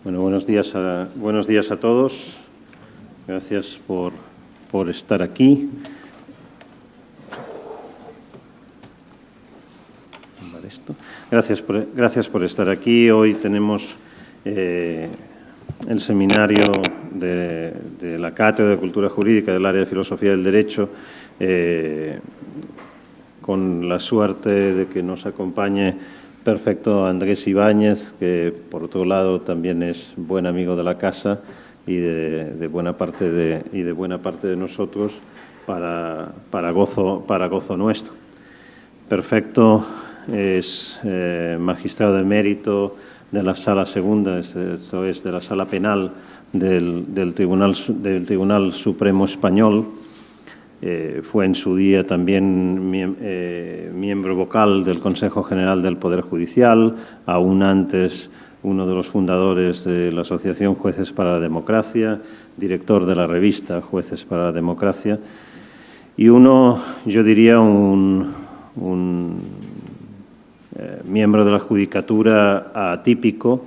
Bueno, buenos días a todos. Gracias por estar aquí. Gracias por estar aquí. Hoy tenemos el seminario de la Cátedra de Cultura Jurídica del área de Filosofía del Derecho, con la suerte de que nos acompañe perfecto Andrés Ibáñez, que por otro lado también es buen amigo de la casa y de buena parte de nosotros para gozo nuestro. Perfecto es magistrado de mérito de la Sala Segunda, esto es de la Sala Penal del Tribunal Supremo Español. Fue en su día también miembro vocal del Consejo General del Poder Judicial, aún antes uno de los fundadores de la Asociación Jueces para la Democracia, director de la revista Jueces para la Democracia, y yo diría, un miembro de la Judicatura atípico,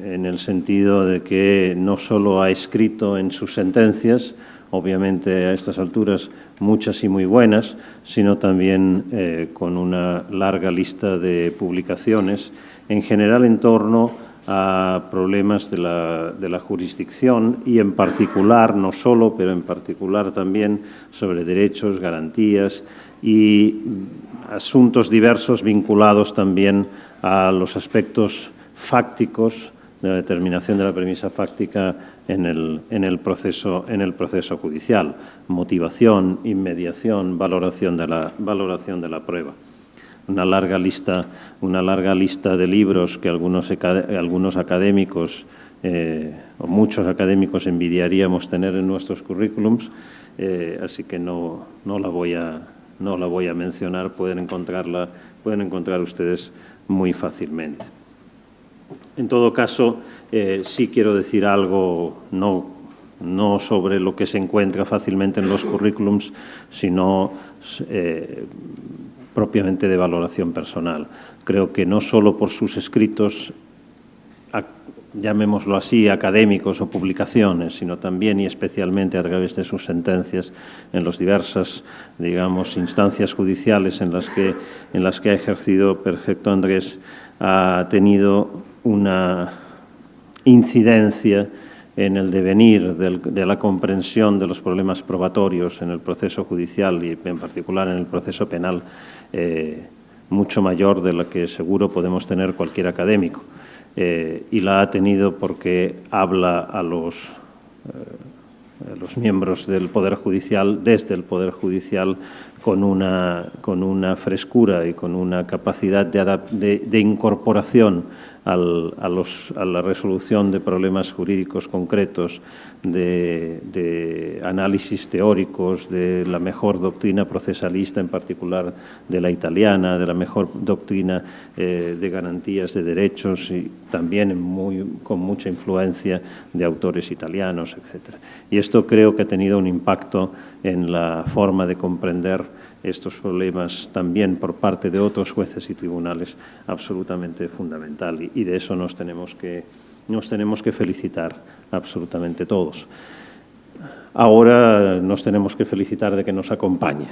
en el sentido de que no solo ha escrito en sus sentencias, obviamente a estas alturas muchas y muy buenas, sino también con una larga lista de publicaciones, en general en torno a problemas de la jurisdicción y en particular, no solo, pero en particular también sobre derechos, garantías y asuntos diversos vinculados también a los aspectos fácticos de la determinación de la premisa fáctica en el proceso judicial: motivación, inmediación, valoración de la prueba. Una larga lista de libros que algunos académicos o muchos académicos envidiaríamos tener en nuestros currículums, así que no la voy a mencionar, pueden encontrar ustedes muy fácilmente. En todo caso, sí quiero decir algo, no sobre lo que se encuentra fácilmente en los currículums, sino propiamente de valoración personal. Creo que no solo por sus escritos, llamémoslo así, académicos o publicaciones, sino también y especialmente a través de sus sentencias en las diversas, digamos, instancias judiciales en las que ha ejercido perfecto Andrés, ha tenido una incidencia en el devenir de la comprensión de los problemas probatorios en el proceso judicial y en particular en el proceso penal, mucho mayor de la que seguro podemos tener cualquier académico. Y la ha tenido porque habla a los miembros del Poder Judicial, desde el Poder Judicial, con una frescura y con una capacidad de incorporación a la resolución de problemas jurídicos concretos, de análisis teóricos, de la mejor doctrina procesalista, en particular de la italiana, de la mejor doctrina de garantías de derechos y también con mucha influencia de autores italianos, etc. Y esto creo que ha tenido un impacto en la forma de comprender estos problemas también por parte de otros jueces y tribunales absolutamente fundamental, y de eso nos tenemos que felicitar absolutamente todos. Ahora nos tenemos que felicitar de que nos acompañe,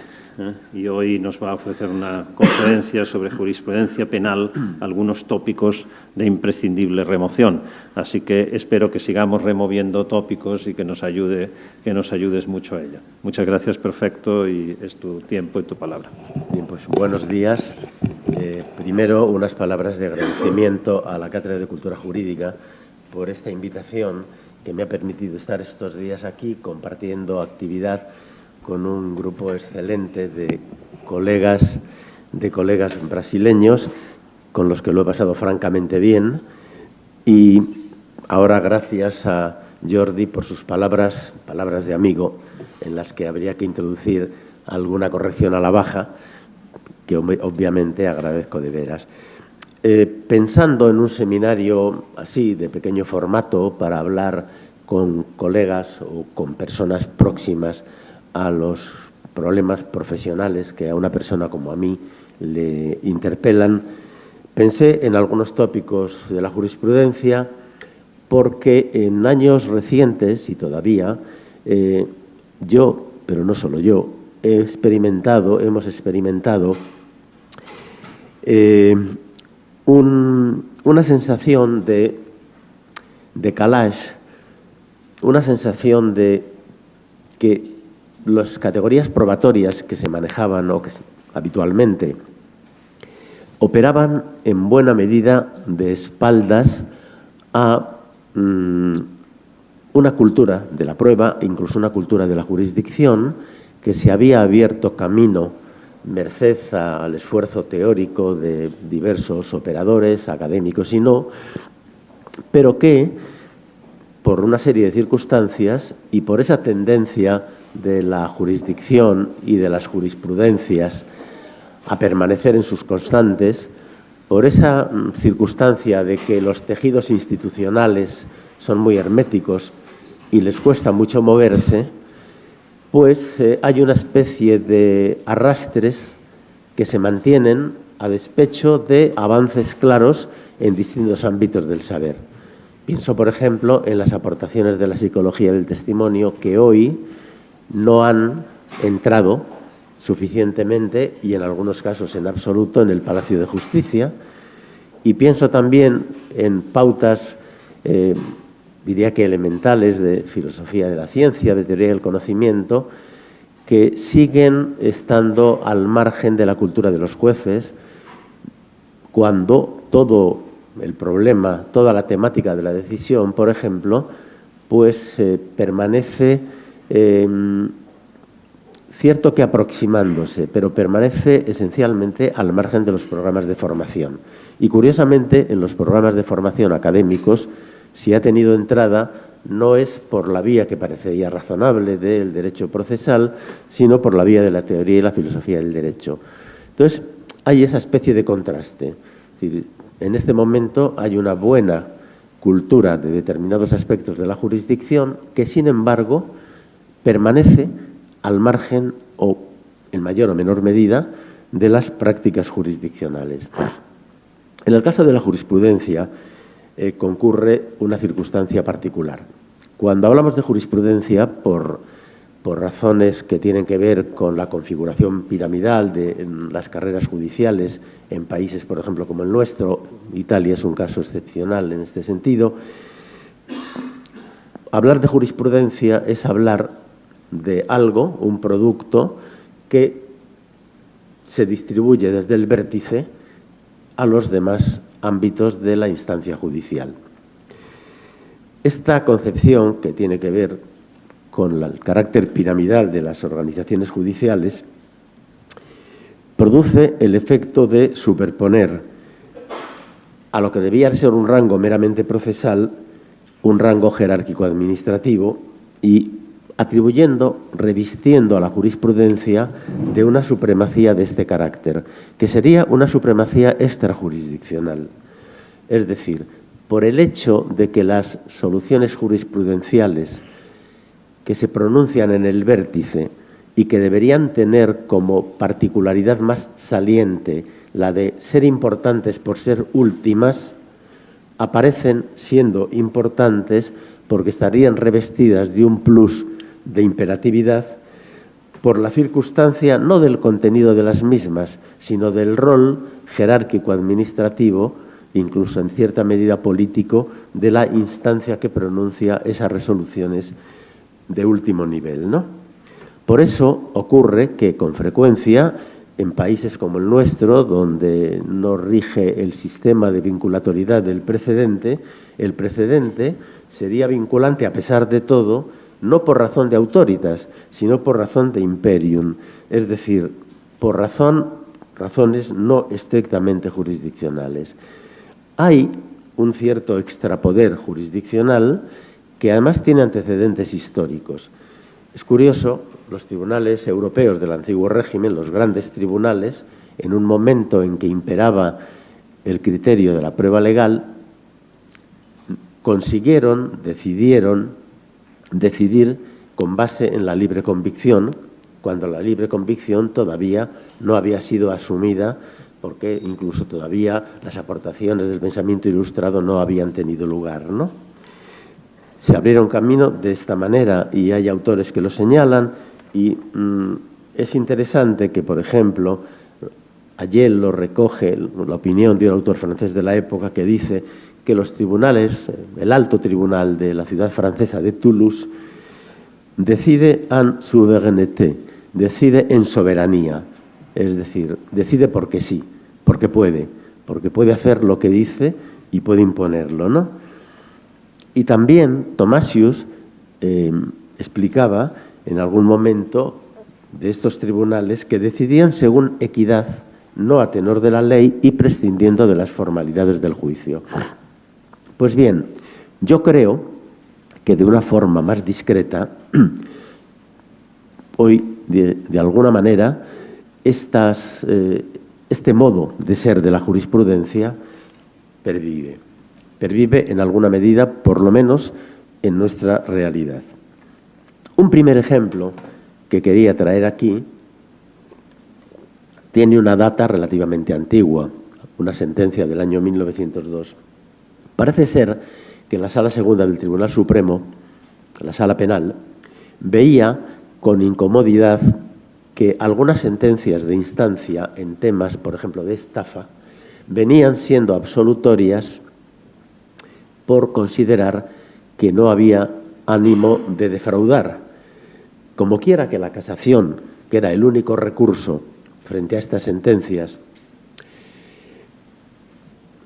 y hoy nos va a ofrecer una conferencia sobre jurisprudencia penal, algunos tópicos de imprescindible remoción. Así que espero que sigamos removiendo tópicos y que nos ayudes mucho a ella. Muchas gracias, perfecto, y es tu tiempo y tu palabra. Bien, pues buenos días. Primero, unas palabras de agradecimiento a la Cátedra de Cultura Jurídica por esta invitación que me ha permitido estar estos días aquí compartiendo actividad con un grupo excelente de colegas brasileños con los que lo he pasado francamente bien. Y ahora, gracias a Jordi por sus palabras de amigo, en las que habría que introducir alguna corrección a la baja, que obviamente agradezco de veras. Pensando en un seminario así, de pequeño formato, para hablar con colegas o con personas próximas a los problemas profesionales que a una persona como a mí le interpelan, pensé en algunos tópicos de la jurisprudencia porque en años recientes, y todavía, yo, pero no solo yo, hemos experimentado una sensación de decalage, una sensación de que las categorías probatorias que se manejaban o que habitualmente operaban en buena medida de espaldas a una cultura de la prueba, incluso una cultura de la jurisdicción, que se había abierto camino merced al esfuerzo teórico de diversos operadores, académicos y no, pero que, por una serie de circunstancias y por esa tendencia de la jurisdicción y de las jurisprudencias a permanecer en sus constantes, por esa circunstancia de que los tejidos institucionales son muy herméticos y les cuesta mucho moverse, pues hay una especie de arrastres que se mantienen a despecho de avances claros en distintos ámbitos del saber. Pienso, por ejemplo, en las aportaciones de la psicología del testimonio que hoy no han entrado suficientemente y en algunos casos en absoluto en el Palacio de Justicia. Y pienso también en pautas, diría que elementales, de filosofía de la ciencia, de teoría del conocimiento, que siguen estando al margen de la cultura de los jueces, cuando todo el problema, toda la temática de la decisión, por ejemplo, pues permanece cierto que aproximándose, pero permanece esencialmente al margen de los programas de formación. Y curiosamente, en los programas de formación académicos, si ha tenido entrada, no es por la vía que parecería razonable del derecho procesal, sino por la vía de la teoría y la filosofía del derecho. Entonces, hay esa especie de contraste. Es decir, en este momento hay una buena cultura de determinados aspectos de la jurisdicción que, sin embargo, permanece al margen o, en mayor o menor medida, de las prácticas jurisdiccionales. En el caso de la jurisprudencia concurre una circunstancia particular. Cuando hablamos de jurisprudencia, por razones que tienen que ver con la configuración piramidal de las carreras judiciales en países, por ejemplo, como el nuestro, Italia es un caso excepcional en este sentido, hablar de jurisprudencia es hablar de algo, un producto, que se distribuye desde el vértice a los demás ámbitos de la instancia judicial. Esta concepción, que tiene que ver con el carácter piramidal de las organizaciones judiciales, produce el efecto de superponer a lo que debía ser un rango meramente procesal, un rango jerárquico administrativo y atribuyendo, revistiendo a la jurisprudencia de una supremacía de este carácter, que sería una supremacía extrajurisdiccional. Es decir, por el hecho de que las soluciones jurisprudenciales que se pronuncian en el vértice y que deberían tener como particularidad más saliente la de ser importantes por ser últimas, aparecen siendo importantes porque estarían revestidas de un plus de imperatividad por la circunstancia no del contenido de las mismas, sino del rol jerárquico administrativo, incluso en cierta medida político, de la instancia que pronuncia esas resoluciones de último nivel, ¿no? Por eso ocurre que con frecuencia en países como el nuestro, donde no rige el sistema de vinculatoriedad del precedente, el precedente sería vinculante a pesar de todo, no por razón de autoritas, sino por razón de imperium, es decir, por razones no estrictamente jurisdiccionales. Hay un cierto extrapoder jurisdiccional que además tiene antecedentes históricos. Es curioso, los tribunales europeos del antiguo régimen, los grandes tribunales, en un momento en que imperaba el criterio de la prueba legal, decidieron decidir con base en la libre convicción, cuando la libre convicción todavía no había sido asumida, porque incluso todavía las aportaciones del pensamiento ilustrado no habían tenido lugar, ¿no? se abrieron camino de esta manera y hay autores que lo señalan y es interesante que, por ejemplo, Ayel lo recoge, la opinión de un autor francés de la época que dice que los tribunales, el alto tribunal de la ciudad francesa de Toulouse, decide en souveraineté, decide en soberanía, es decir, decide porque sí, porque puede hacer lo que dice y puede imponerlo, ¿no? Y también Thomasius explicaba en algún momento de estos tribunales que decidían según equidad, no a tenor de la ley y prescindiendo de las formalidades del juicio. Pues bien, yo creo que de una forma más discreta, hoy, de alguna manera, este modo de ser de la jurisprudencia pervive. Pervive en alguna medida, por lo menos, en nuestra realidad. Un primer ejemplo que quería traer aquí tiene una data relativamente antigua, una sentencia del año 1902. Parece ser que la Sala Segunda del Tribunal Supremo, la Sala Penal, veía con incomodidad que algunas sentencias de instancia en temas, por ejemplo, de estafa, venían siendo absolutorias por considerar que no había ánimo de defraudar. Como quiera que la casación, que era el único recurso frente a estas sentencias,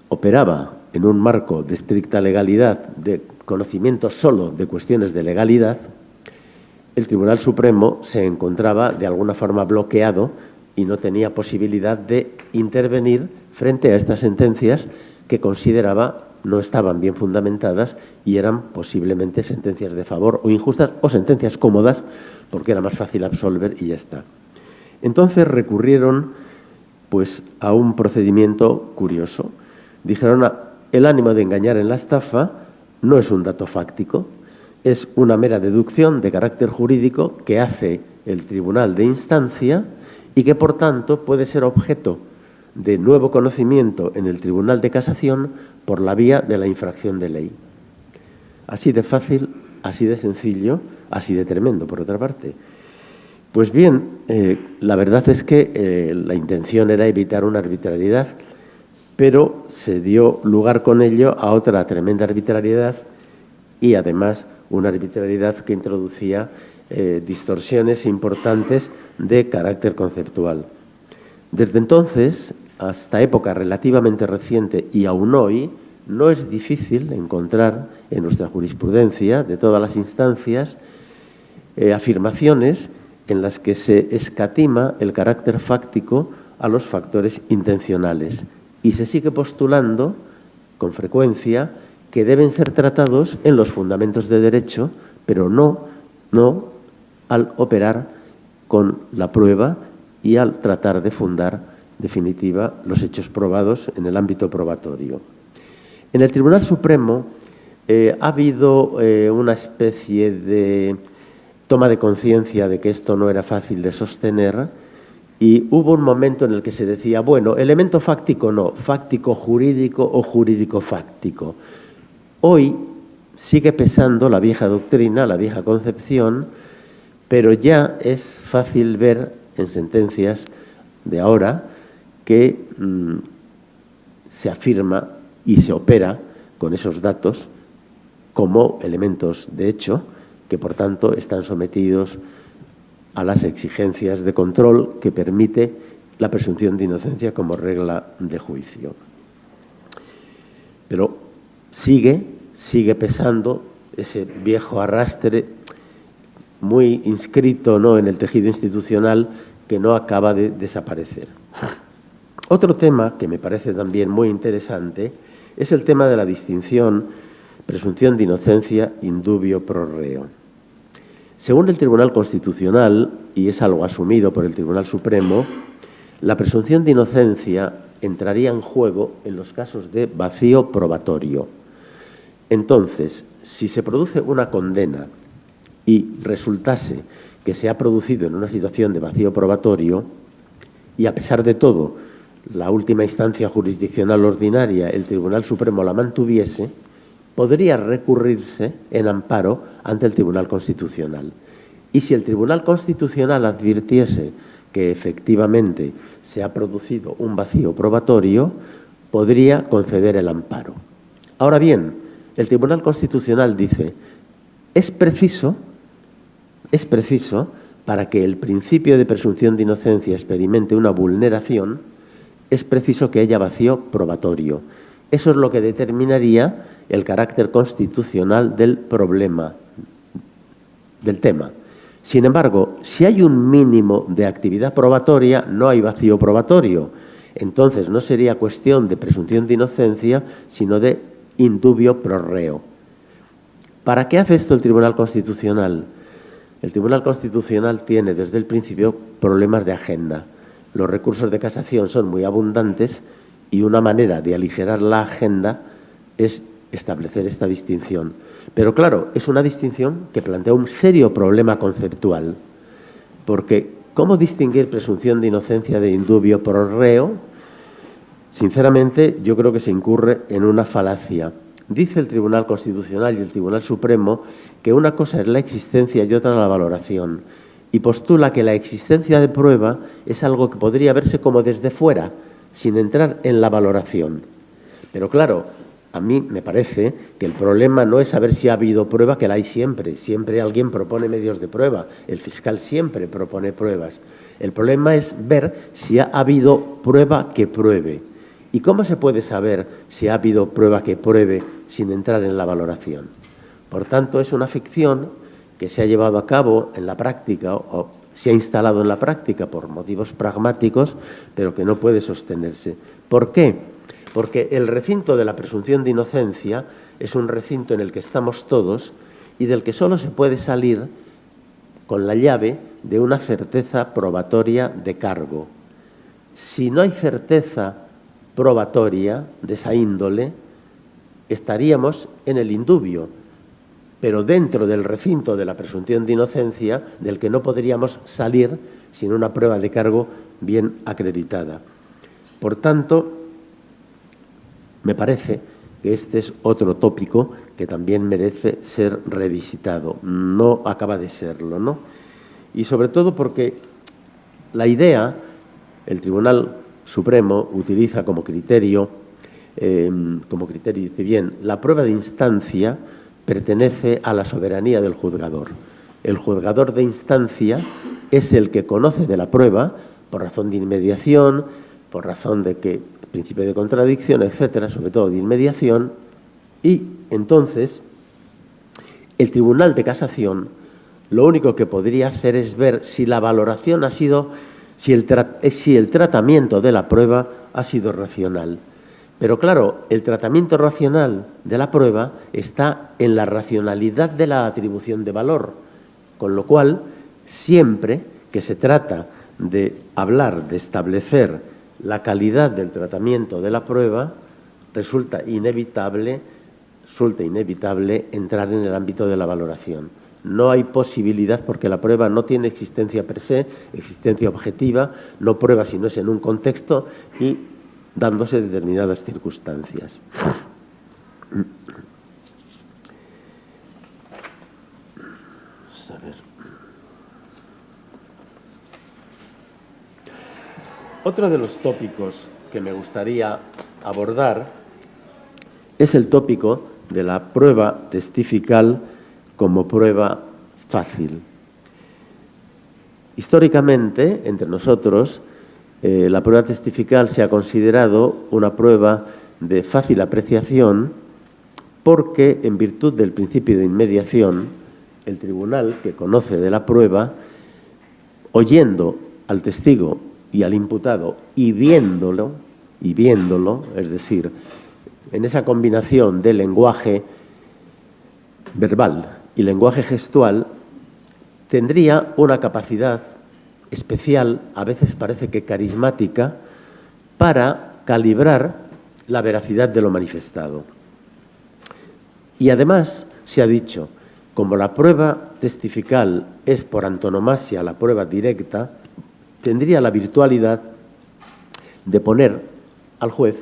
operaba en un marco de estricta legalidad, de conocimiento solo de cuestiones de legalidad, el Tribunal Supremo se encontraba de alguna forma bloqueado y no tenía posibilidad de intervenir frente a estas sentencias que consideraba no estaban bien fundamentadas y eran posiblemente sentencias de favor o injustas o sentencias cómodas porque era más fácil absolver y ya está. Entonces recurrieron pues, a un procedimiento curioso. Dijeron, el ánimo de engañar en la estafa no es un dato fáctico, es una mera deducción de carácter jurídico que hace el tribunal de instancia y que, por tanto, puede ser objeto de nuevo conocimiento en el Tribunal de Casación por la vía de la infracción de ley. Así de fácil, así de sencillo, así de tremendo, por otra parte. Pues bien, la verdad es que la intención era evitar una arbitrariedad, pero se dio lugar con ello a otra tremenda arbitrariedad y, además, una arbitrariedad que introducía distorsiones importantes de carácter conceptual. Desde entonces, hasta época relativamente reciente y aún hoy, no es difícil encontrar en nuestra jurisprudencia de todas las instancias afirmaciones en las que se escatima el carácter fáctico a los factores intencionales y se sigue postulando con frecuencia que deben ser tratados en los fundamentos de derecho, pero no al operar con la prueba y al tratar de fundar definitiva los hechos probados en el ámbito probatorio. En el Tribunal Supremo ha habido una especie de toma de conciencia de que esto no era fácil de sostener y hubo un momento en el que se decía, bueno, elemento fáctico no, fáctico jurídico o jurídico fáctico. Hoy sigue pesando la vieja doctrina, la vieja concepción, pero ya es fácil ver en sentencias de ahora que se afirma y se opera con esos datos como elementos de hecho que, por tanto, están sometidos a las exigencias de control que permite la presunción de inocencia como regla de juicio. Pero sigue pesando ese viejo arrastre muy inscrito, ¿no?, en el tejido institucional que no acaba de desaparecer. Otro tema que me parece también muy interesante es el tema de la distinción presunción de inocencia in dubio pro reo. Según el Tribunal Constitucional, y es algo asumido por el Tribunal Supremo, la presunción de inocencia entraría en juego en los casos de vacío probatorio. Entonces, si se produce una condena y resultase que se ha producido en una situación de vacío probatorio y, a pesar de todo, la última instancia jurisdiccional ordinaria, el Tribunal Supremo, la mantuviese, podría recurrirse en amparo ante el Tribunal Constitucional. Y si el Tribunal Constitucional advirtiese que efectivamente se ha producido un vacío probatorio, podría conceder el amparo. Ahora bien, el Tribunal Constitucional dice, es preciso para que el principio de presunción de inocencia experimente una vulneración, es preciso que haya vacío probatorio. Eso es lo que determinaría el carácter constitucional del problema, del tema. Sin embargo, si hay un mínimo de actividad probatoria, no hay vacío probatorio. Entonces, no sería cuestión de presunción de inocencia, sino de indubio pro reo. ¿Para qué hace esto el Tribunal Constitucional? El Tribunal Constitucional tiene desde el principio problemas de agenda. Los recursos de casación son muy abundantes y una manera de aligerar la agenda es establecer esta distinción. Pero claro, es una distinción que plantea un serio problema conceptual, porque ¿cómo distinguir presunción de inocencia de indubio pro reo? Sinceramente, yo creo que se incurre en una falacia. Dice el Tribunal Constitucional y el Tribunal Supremo que una cosa es la existencia y otra la valoración, y postula que la existencia de prueba es algo que podría verse como desde fuera, sin entrar en la valoración. Pero claro, a mí me parece que el problema no es saber si ha habido prueba, que la hay siempre. Siempre alguien propone medios de prueba. El fiscal siempre propone pruebas. El problema es ver si ha habido prueba que pruebe. ¿Y cómo se puede saber si ha habido prueba que pruebe sin entrar en la valoración? Por tanto, es una ficción que se ha llevado a cabo en la práctica o se ha instalado en la práctica por motivos pragmáticos, pero que no puede sostenerse. ¿Por qué? Porque el recinto de la presunción de inocencia es un recinto en el que estamos todos y del que solo se puede salir con la llave de una certeza probatoria de cargo. Si no hay certeza probatoria de esa índole, estaríamos en el indubio, pero dentro del recinto de la presunción de inocencia, del que no podríamos salir sin una prueba de cargo bien acreditada. Por tanto, me parece que este es otro tópico que también merece ser revisitado. No acaba de serlo, ¿no? Y sobre todo porque la idea, el Tribunal Supremo utiliza como criterio, dice bien, la prueba de instancia pertenece a la soberanía del juzgador. El juzgador de instancia es el que conoce de la prueba por razón de inmediación, por razón de que principio de contradicción, etcétera, sobre todo de inmediación, y entonces el Tribunal de Casación lo único que podría hacer es ver si la valoración ha sido, si el tratamiento de la prueba ha sido racional. Pero claro, el tratamiento racional de la prueba está en la racionalidad de la atribución de valor, con lo cual siempre que se trata de hablar, de establecer la calidad del tratamiento de la prueba, resulta inevitable entrar en el ámbito de la valoración. No hay posibilidad porque la prueba no tiene existencia per se, existencia objetiva, no prueba si no es en un contexto y dándose determinadas circunstancias. A ver. Otro de los tópicos que me gustaría abordar es el tópico de la prueba testifical como prueba fácil. Históricamente, entre nosotros, la prueba testifical se ha considerado una prueba de fácil apreciación porque, en virtud del principio de inmediación, el tribunal que conoce de la prueba, oyendo al testigo y al imputado y viéndolo, es decir, en esa combinación de lenguaje verbal y lenguaje gestual, tendría una capacidad especial, a veces parece que carismática, para calibrar la veracidad de lo manifestado. Y además se ha dicho, como la prueba testifical es por antonomasia la prueba directa, tendría la virtualidad de poner al juez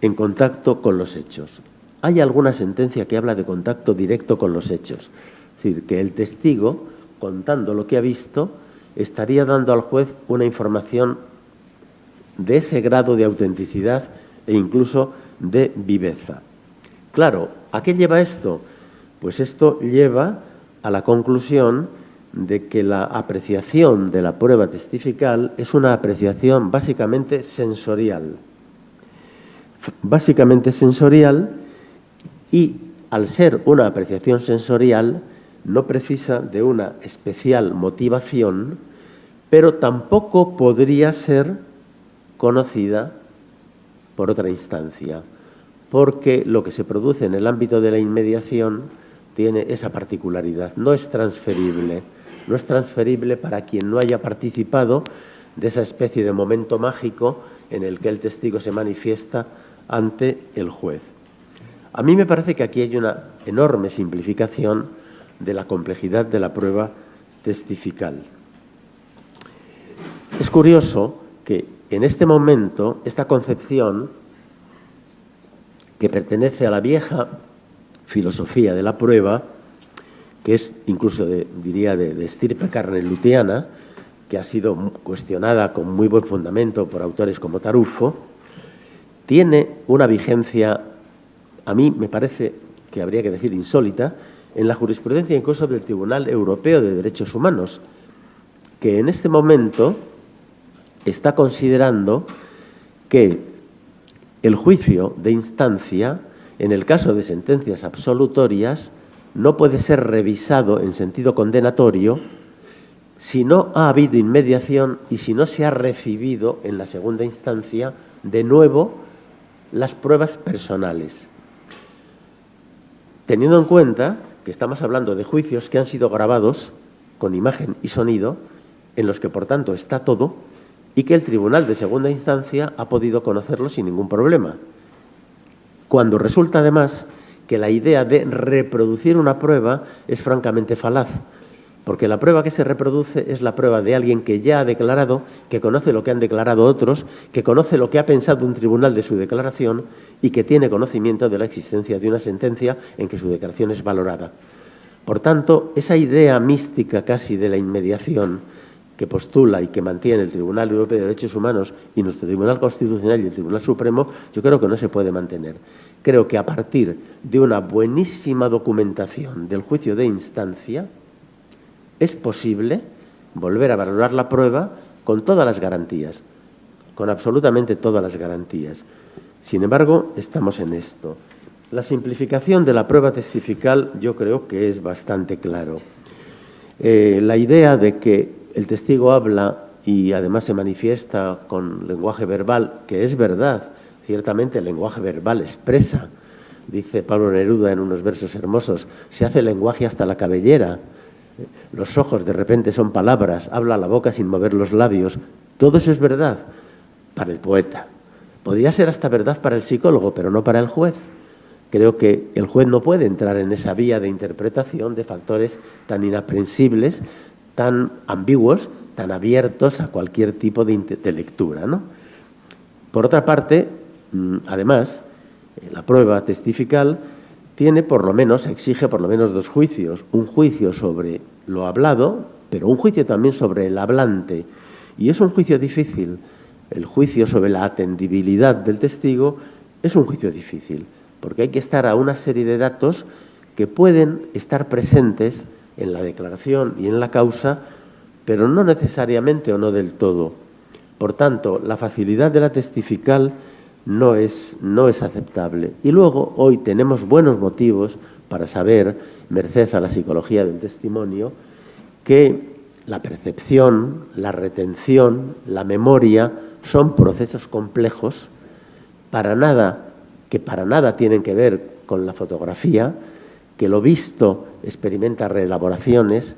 en contacto con los hechos. hay alguna sentencia que habla de contacto directo con los hechos. Es decir, que el testigo, contando lo que ha visto, estaría dando al juez una información de ese grado de autenticidad e incluso de viveza. Claro, ¿a qué lleva esto? Pues esto lleva a la conclusión de que la apreciación de la prueba testifical es una apreciación básicamente sensorial. Y al ser una apreciación sensorial no precisa de una especial motivación, pero tampoco podría ser conocida por otra instancia, porque lo que se produce en el ámbito de la inmediación tiene esa particularidad, no es transferible para quien no haya participado de esa especie de momento mágico en el que el testigo se manifiesta ante el juez. A mí me parece que aquí hay una enorme simplificación de la complejidad de la prueba testifical. Es curioso que en este momento esta concepción, que pertenece a la vieja filosofía de la prueba, que es incluso, diría, de estirpe carnelutiana, que ha sido cuestionada con muy buen fundamento por autores como Tarufo, tiene una vigencia, a mí me parece que habría que decir insólita, en la jurisprudencia incluso del Tribunal Europeo de Derechos Humanos, que en este momento está considerando que el juicio de instancia, en el caso de sentencias absolutorias, no puede ser revisado en sentido condenatorio si no ha habido inmediación y si no se ha recibido en la segunda instancia de nuevo las pruebas personales. Teniendo en cuenta que estamos hablando de juicios que han sido grabados con imagen y sonido, en los que por tanto está todo, y que el tribunal de segunda instancia ha podido conocerlo sin ningún problema. Cuando resulta además que la idea de reproducir una prueba es francamente falaz, porque la prueba que se reproduce es la prueba de alguien que ya ha declarado, que conoce lo que han declarado otros, que conoce lo que ha pensado un tribunal de su declaración y que tiene conocimiento de la existencia de una sentencia en que su declaración es valorada. Por tanto, esa idea mística casi de la inmediación que postula y que mantiene el Tribunal Europeo de Derechos Humanos y nuestro Tribunal Constitucional y el Tribunal Supremo, yo creo que no se puede mantener. Creo que a partir de una buenísima documentación del juicio de instancia es posible volver a valorar la prueba con todas las garantías, con absolutamente todas las garantías. Sin embargo, estamos en esto. La simplificación de la prueba testifical yo creo que es bastante claro. La idea de que el testigo habla y además se manifiesta con lenguaje verbal, que es verdad, ciertamente el lenguaje verbal expresa, dice Pablo Neruda en unos versos hermosos, se hace lenguaje hasta la cabellera, los ojos de repente son palabras, habla la boca sin mover los labios, todo eso es verdad para el poeta. Podría ser hasta verdad para el psicólogo, pero no para el juez. Creo que el juez no puede entrar en esa vía de interpretación de factores tan inaprensibles, tan ambiguos, tan abiertos a cualquier tipo de lectura, ¿no? Por otra parte, además, la prueba testifical tiene por lo menos, exige por lo menos dos juicios. Un juicio sobre lo hablado, pero un juicio también sobre el hablante. Y es un juicio difícil. El juicio sobre la atendibilidad del testigo es un juicio difícil, porque hay que estar a una serie de datos que pueden estar presentes en la declaración y en la causa, pero no necesariamente o no del todo. Por tanto, la facilidad de la testifical no es aceptable. Y luego, hoy tenemos buenos motivos para saber, merced a la psicología del testimonio, que la percepción, la retención, la memoria son procesos complejos que para nada tienen que ver con la fotografía, que lo visto experimenta reelaboraciones,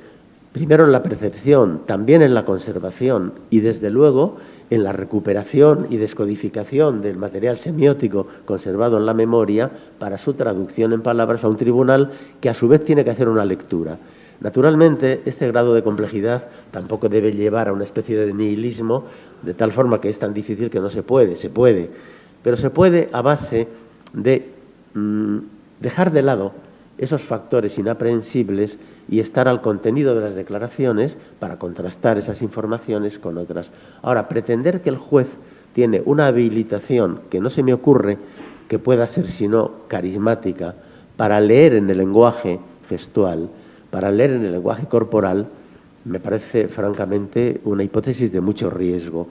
primero en la percepción, también en la conservación y, desde luego, en la recuperación y descodificación del material semiótico conservado en la memoria para su traducción en palabras a un tribunal que, a su vez, tiene que hacer una lectura. Naturalmente, este grado de complejidad tampoco debe llevar a una especie de nihilismo, de tal forma que es tan difícil que no se puede, pero se puede a base de dejar de lado esos factores inaprehensibles y estar al contenido de las declaraciones para contrastar esas informaciones con otras. Ahora, pretender que el juez tiene una habilitación que no se me ocurre que pueda ser sino carismática para leer en el lenguaje gestual, para leer en el lenguaje corporal, me parece francamente una hipótesis de mucho riesgo.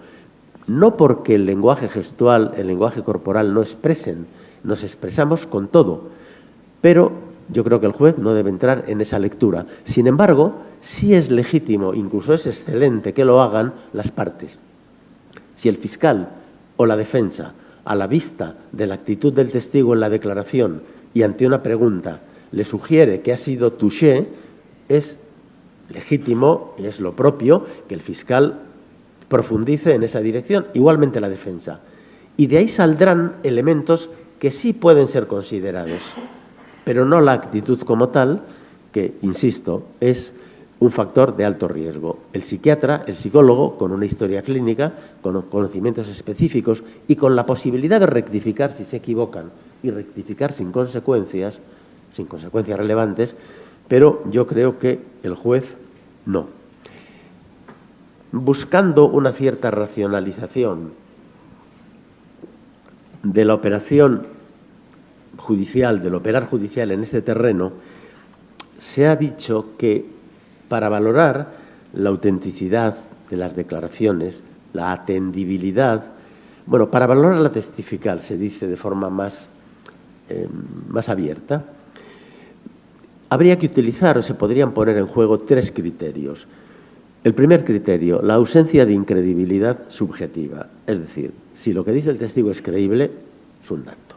No porque el lenguaje gestual, el lenguaje corporal no expresen, nos expresamos con todo, pero yo creo que el juez no debe entrar en esa lectura. Sin embargo, sí es legítimo, incluso es excelente que lo hagan las partes. Si el fiscal o la defensa, a la vista de la actitud del testigo en la declaración y ante una pregunta, le sugiere que ha sido touché, es legítimo, es lo propio, que el fiscal profundice en esa dirección, igualmente la defensa. Y de ahí saldrán elementos que sí pueden ser considerados, pero no la actitud como tal, que, insisto, es un factor de alto riesgo. El psiquiatra, el psicólogo, con una historia clínica, con conocimientos específicos y con la posibilidad de rectificar si se equivocan y rectificar sin consecuencias relevantes, pero yo creo que el juez no. Buscando una cierta racionalización de la operación judicial, del operar judicial en este terreno, se ha dicho que para valorar la autenticidad de las declaraciones, la atendibilidad, bueno, para valorar la testifical, se dice de forma más abierta, habría que utilizar o se podrían poner en juego 3 criterios. El primer criterio, la ausencia de incredibilidad subjetiva, es decir, si lo que dice el testigo es creíble, es un dato.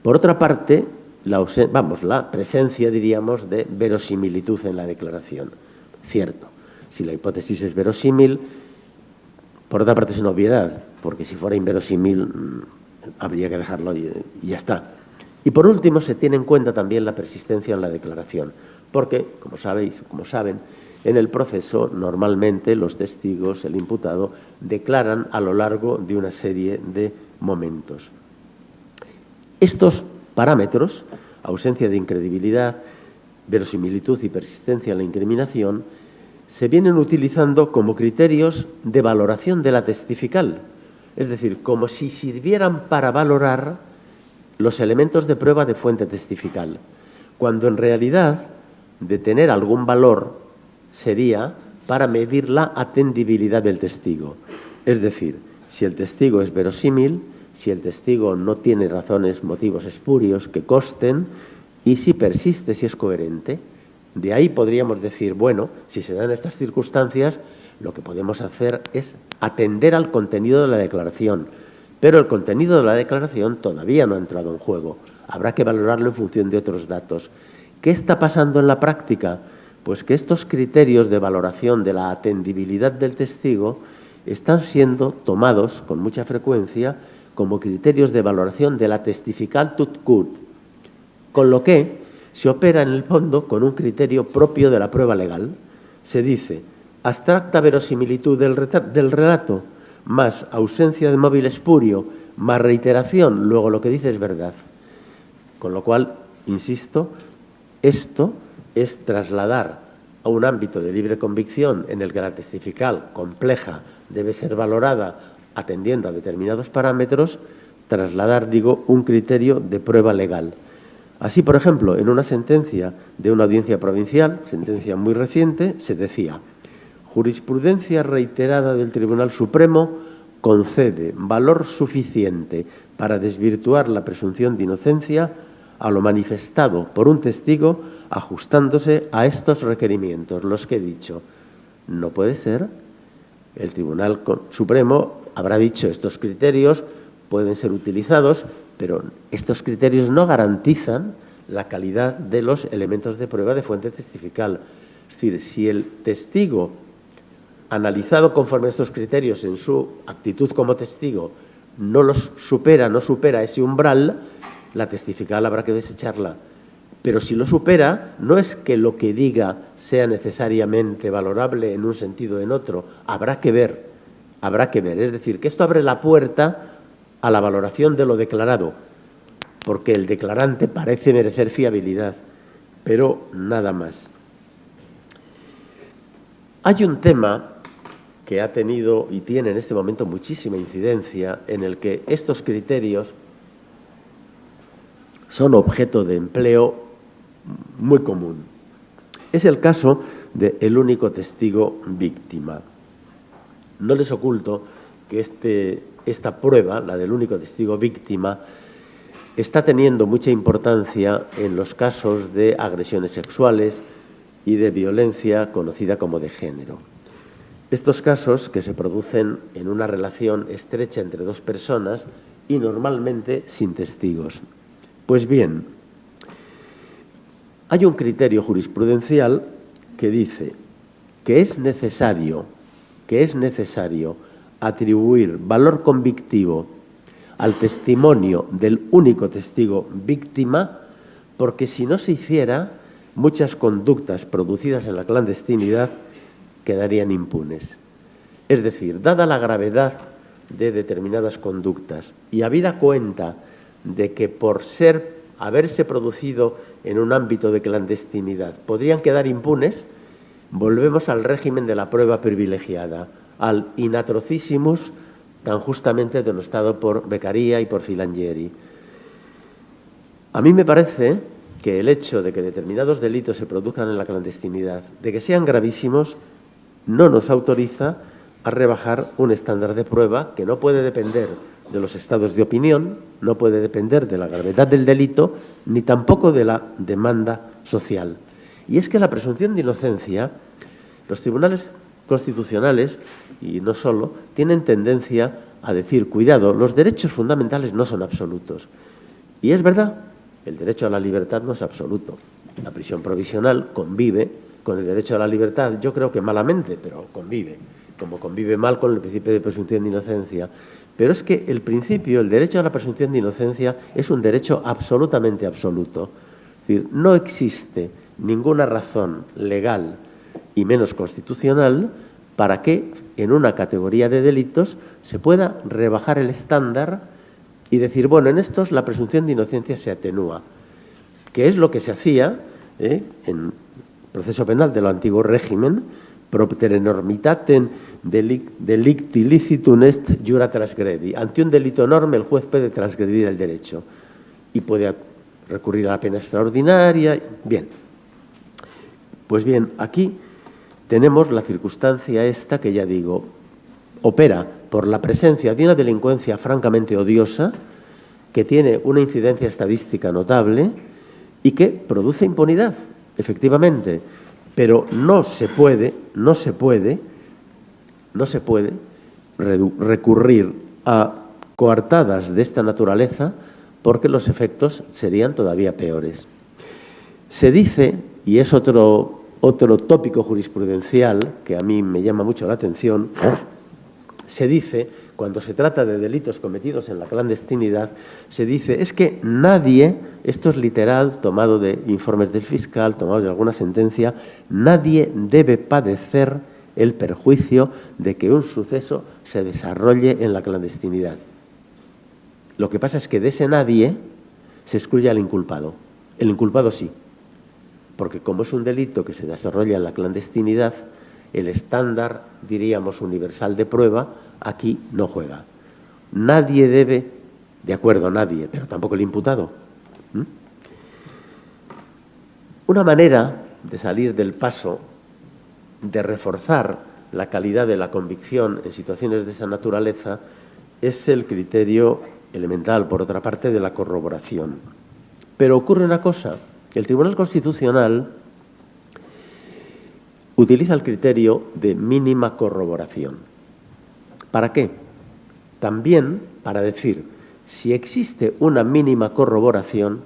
Por otra parte, la presencia, diríamos, de verosimilitud en la declaración. Cierto, si la hipótesis es verosímil, por otra parte es una obviedad, porque si fuera inverosímil habría que dejarlo y ya está. Y por último, se tiene en cuenta también la persistencia en la declaración, porque, como sabéis, como saben, en el proceso normalmente los testigos, el imputado, declaran a lo largo de una serie de momentos. Estos parámetros, ausencia de incredibilidad, verosimilitud y persistencia en la incriminación, se vienen utilizando como criterios de valoración de la testifical, es decir, como si sirvieran para valorar los elementos de prueba de fuente testifical, cuando en realidad, de tener algún valor, sería para medir la atendibilidad del testigo. Es decir, si el testigo es verosímil, si el testigo no tiene razones, motivos espurios que consten y si persiste, si es coherente. De ahí podríamos decir, bueno, si se dan estas circunstancias, lo que podemos hacer es atender al contenido de la declaración, pero el contenido de la declaración todavía no ha entrado en juego. Habrá que valorarlo en función de otros datos. ¿Qué está pasando en la práctica? Pues que estos criterios de valoración de la atendibilidad del testigo están siendo tomados con mucha frecuencia como criterios de valoración de la testifical tut quod, con lo que se opera en el fondo con un criterio propio de la prueba legal. Se dice, abstracta verosimilitud del relato, más ausencia de móvil espurio, más reiteración, luego lo que dice es verdad. Con lo cual, insisto, esto es trasladar a un ámbito de libre convicción en el que la testifical compleja debe ser valorada atendiendo a determinados parámetros, trasladar, digo, un criterio de prueba legal. Así, por ejemplo, en una sentencia de una audiencia provincial, sentencia muy reciente, se decía: jurisprudencia reiterada del Tribunal Supremo concede valor suficiente para desvirtuar la presunción de inocencia a lo manifestado por un testigo ajustándose a estos requerimientos, los que he dicho. No puede ser. El Tribunal Supremo habrá dicho estos criterios pueden ser utilizados, pero estos criterios no garantizan la calidad de los elementos de prueba de fuente testifical. Es decir, si el testigo, analizado conforme a estos criterios en su actitud como testigo, no supera ese umbral, la testifical habrá que desecharla. Pero si lo supera, no es que lo que diga sea necesariamente valorable en un sentido o en otro, habrá que ver. Es decir, que esto abre la puerta a la valoración de lo declarado. porque el declarante parece merecer fiabilidad, pero nada más. Hay un tema que ha tenido y tiene en este momento muchísima incidencia, en el que estos criterios son objeto de empleo muy común. Es el caso del único testigo víctima. No les oculto que esta prueba, la del único testigo víctima, está teniendo mucha importancia en los casos de agresiones sexuales y de violencia conocida como de género. Estos casos, que se producen en una relación estrecha entre dos personas y normalmente sin testigos. Pues bien, hay un criterio jurisprudencial que dice que es necesario atribuir valor convictivo al testimonio del único testigo víctima, porque si no se hiciera, muchas conductas producidas en la clandestinidad quedarían impunes. Es decir, dada la gravedad de determinadas conductas y habida cuenta de que por haberse producido en un ámbito de clandestinidad podrían quedar impunes, volvemos al régimen de la prueba privilegiada, al in atrocissimus tan justamente denostado por Beccaria y por Filangieri. A mí me parece que el hecho de que determinados delitos se produzcan en la clandestinidad, de que sean gravísimos, no nos autoriza a rebajar un estándar de prueba que no puede depender de los estados de opinión, no puede depender de la gravedad del delito, ni tampoco de la demanda social. Y es que la presunción de inocencia, los tribunales constitucionales, y no solo, tienen tendencia a decir, cuidado, los derechos fundamentales no son absolutos. Y es verdad, el derecho a la libertad no es absoluto. La prisión provisional convive con el derecho a la libertad, yo creo que malamente, pero convive, como convive mal con el principio de presunción de inocencia. Pero es que el principio, el derecho a la presunción de inocencia, es un derecho absolutamente absoluto. Es decir, no existe ninguna razón legal y menos constitucional para que en una categoría de delitos se pueda rebajar el estándar y decir, bueno, en estos la presunción de inocencia se atenúa, que es lo que se hacía en el proceso penal del antiguo régimen, propter enormitatem delicti licitum est jura transgredi. Ante un delito enorme el juez puede transgredir el derecho y puede recurrir a la pena extraordinaria. Bien, pues bien, aquí tenemos la circunstancia esta que ya digo, opera por la presencia de una delincuencia francamente odiosa que tiene una incidencia estadística notable y que produce impunidad, efectivamente, pero no se puede recurrir a coartadas de esta naturaleza porque los efectos serían todavía peores. Se dice, y es otro tópico jurisprudencial que a mí me llama mucho la atención, se dice, cuando se trata de delitos cometidos en la clandestinidad, se dice, es que nadie, esto es literal, tomado de informes del fiscal, tomado de alguna sentencia, nadie debe padecer el perjuicio de que un suceso se desarrolle en la clandestinidad. Lo que pasa es que de ese nadie se excluye al inculpado. El inculpado sí, porque como es un delito que se desarrolla en la clandestinidad, el estándar, diríamos, universal de prueba, aquí no juega. Nadie debe, de acuerdo, nadie, pero tampoco el imputado. Una manera de salir del paso, de reforzar la calidad de la convicción en situaciones de esa naturaleza, es el criterio elemental, por otra parte, de la corroboración. Pero ocurre una cosa, el Tribunal Constitucional utiliza el criterio de mínima corroboración. ¿Para qué? También para decir, si existe una mínima corroboración,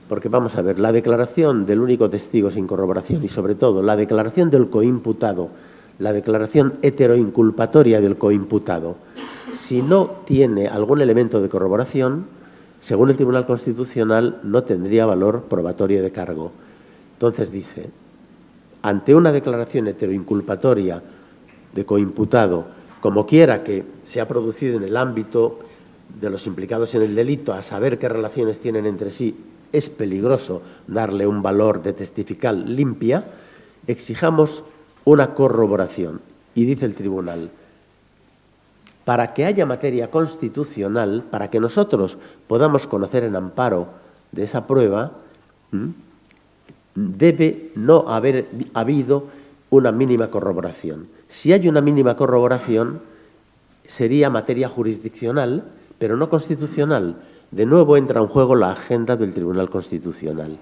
porque vamos a ver, la declaración del único testigo sin corroboración y sobre todo la declaración del coimputado, la declaración heteroinculpatoria del coimputado, si no tiene algún elemento de corroboración, según el Tribunal Constitucional no tendría valor probatorio de cargo. Entonces dice, ante una declaración heteroinculpatoria de coimputado, como quiera que se ha producido en el ámbito de los implicados en el delito a saber qué relaciones tienen entre sí, es peligroso darle un valor de testifical limpia, exijamos una corroboración. Y dice el tribunal, para que haya materia constitucional, para que nosotros podamos conocer en amparo de esa prueba, debe no haber habido una mínima corroboración. Si hay una mínima corroboración, sería materia jurisdiccional, pero no constitucional. De nuevo entra en juego la agenda del Tribunal Constitucional.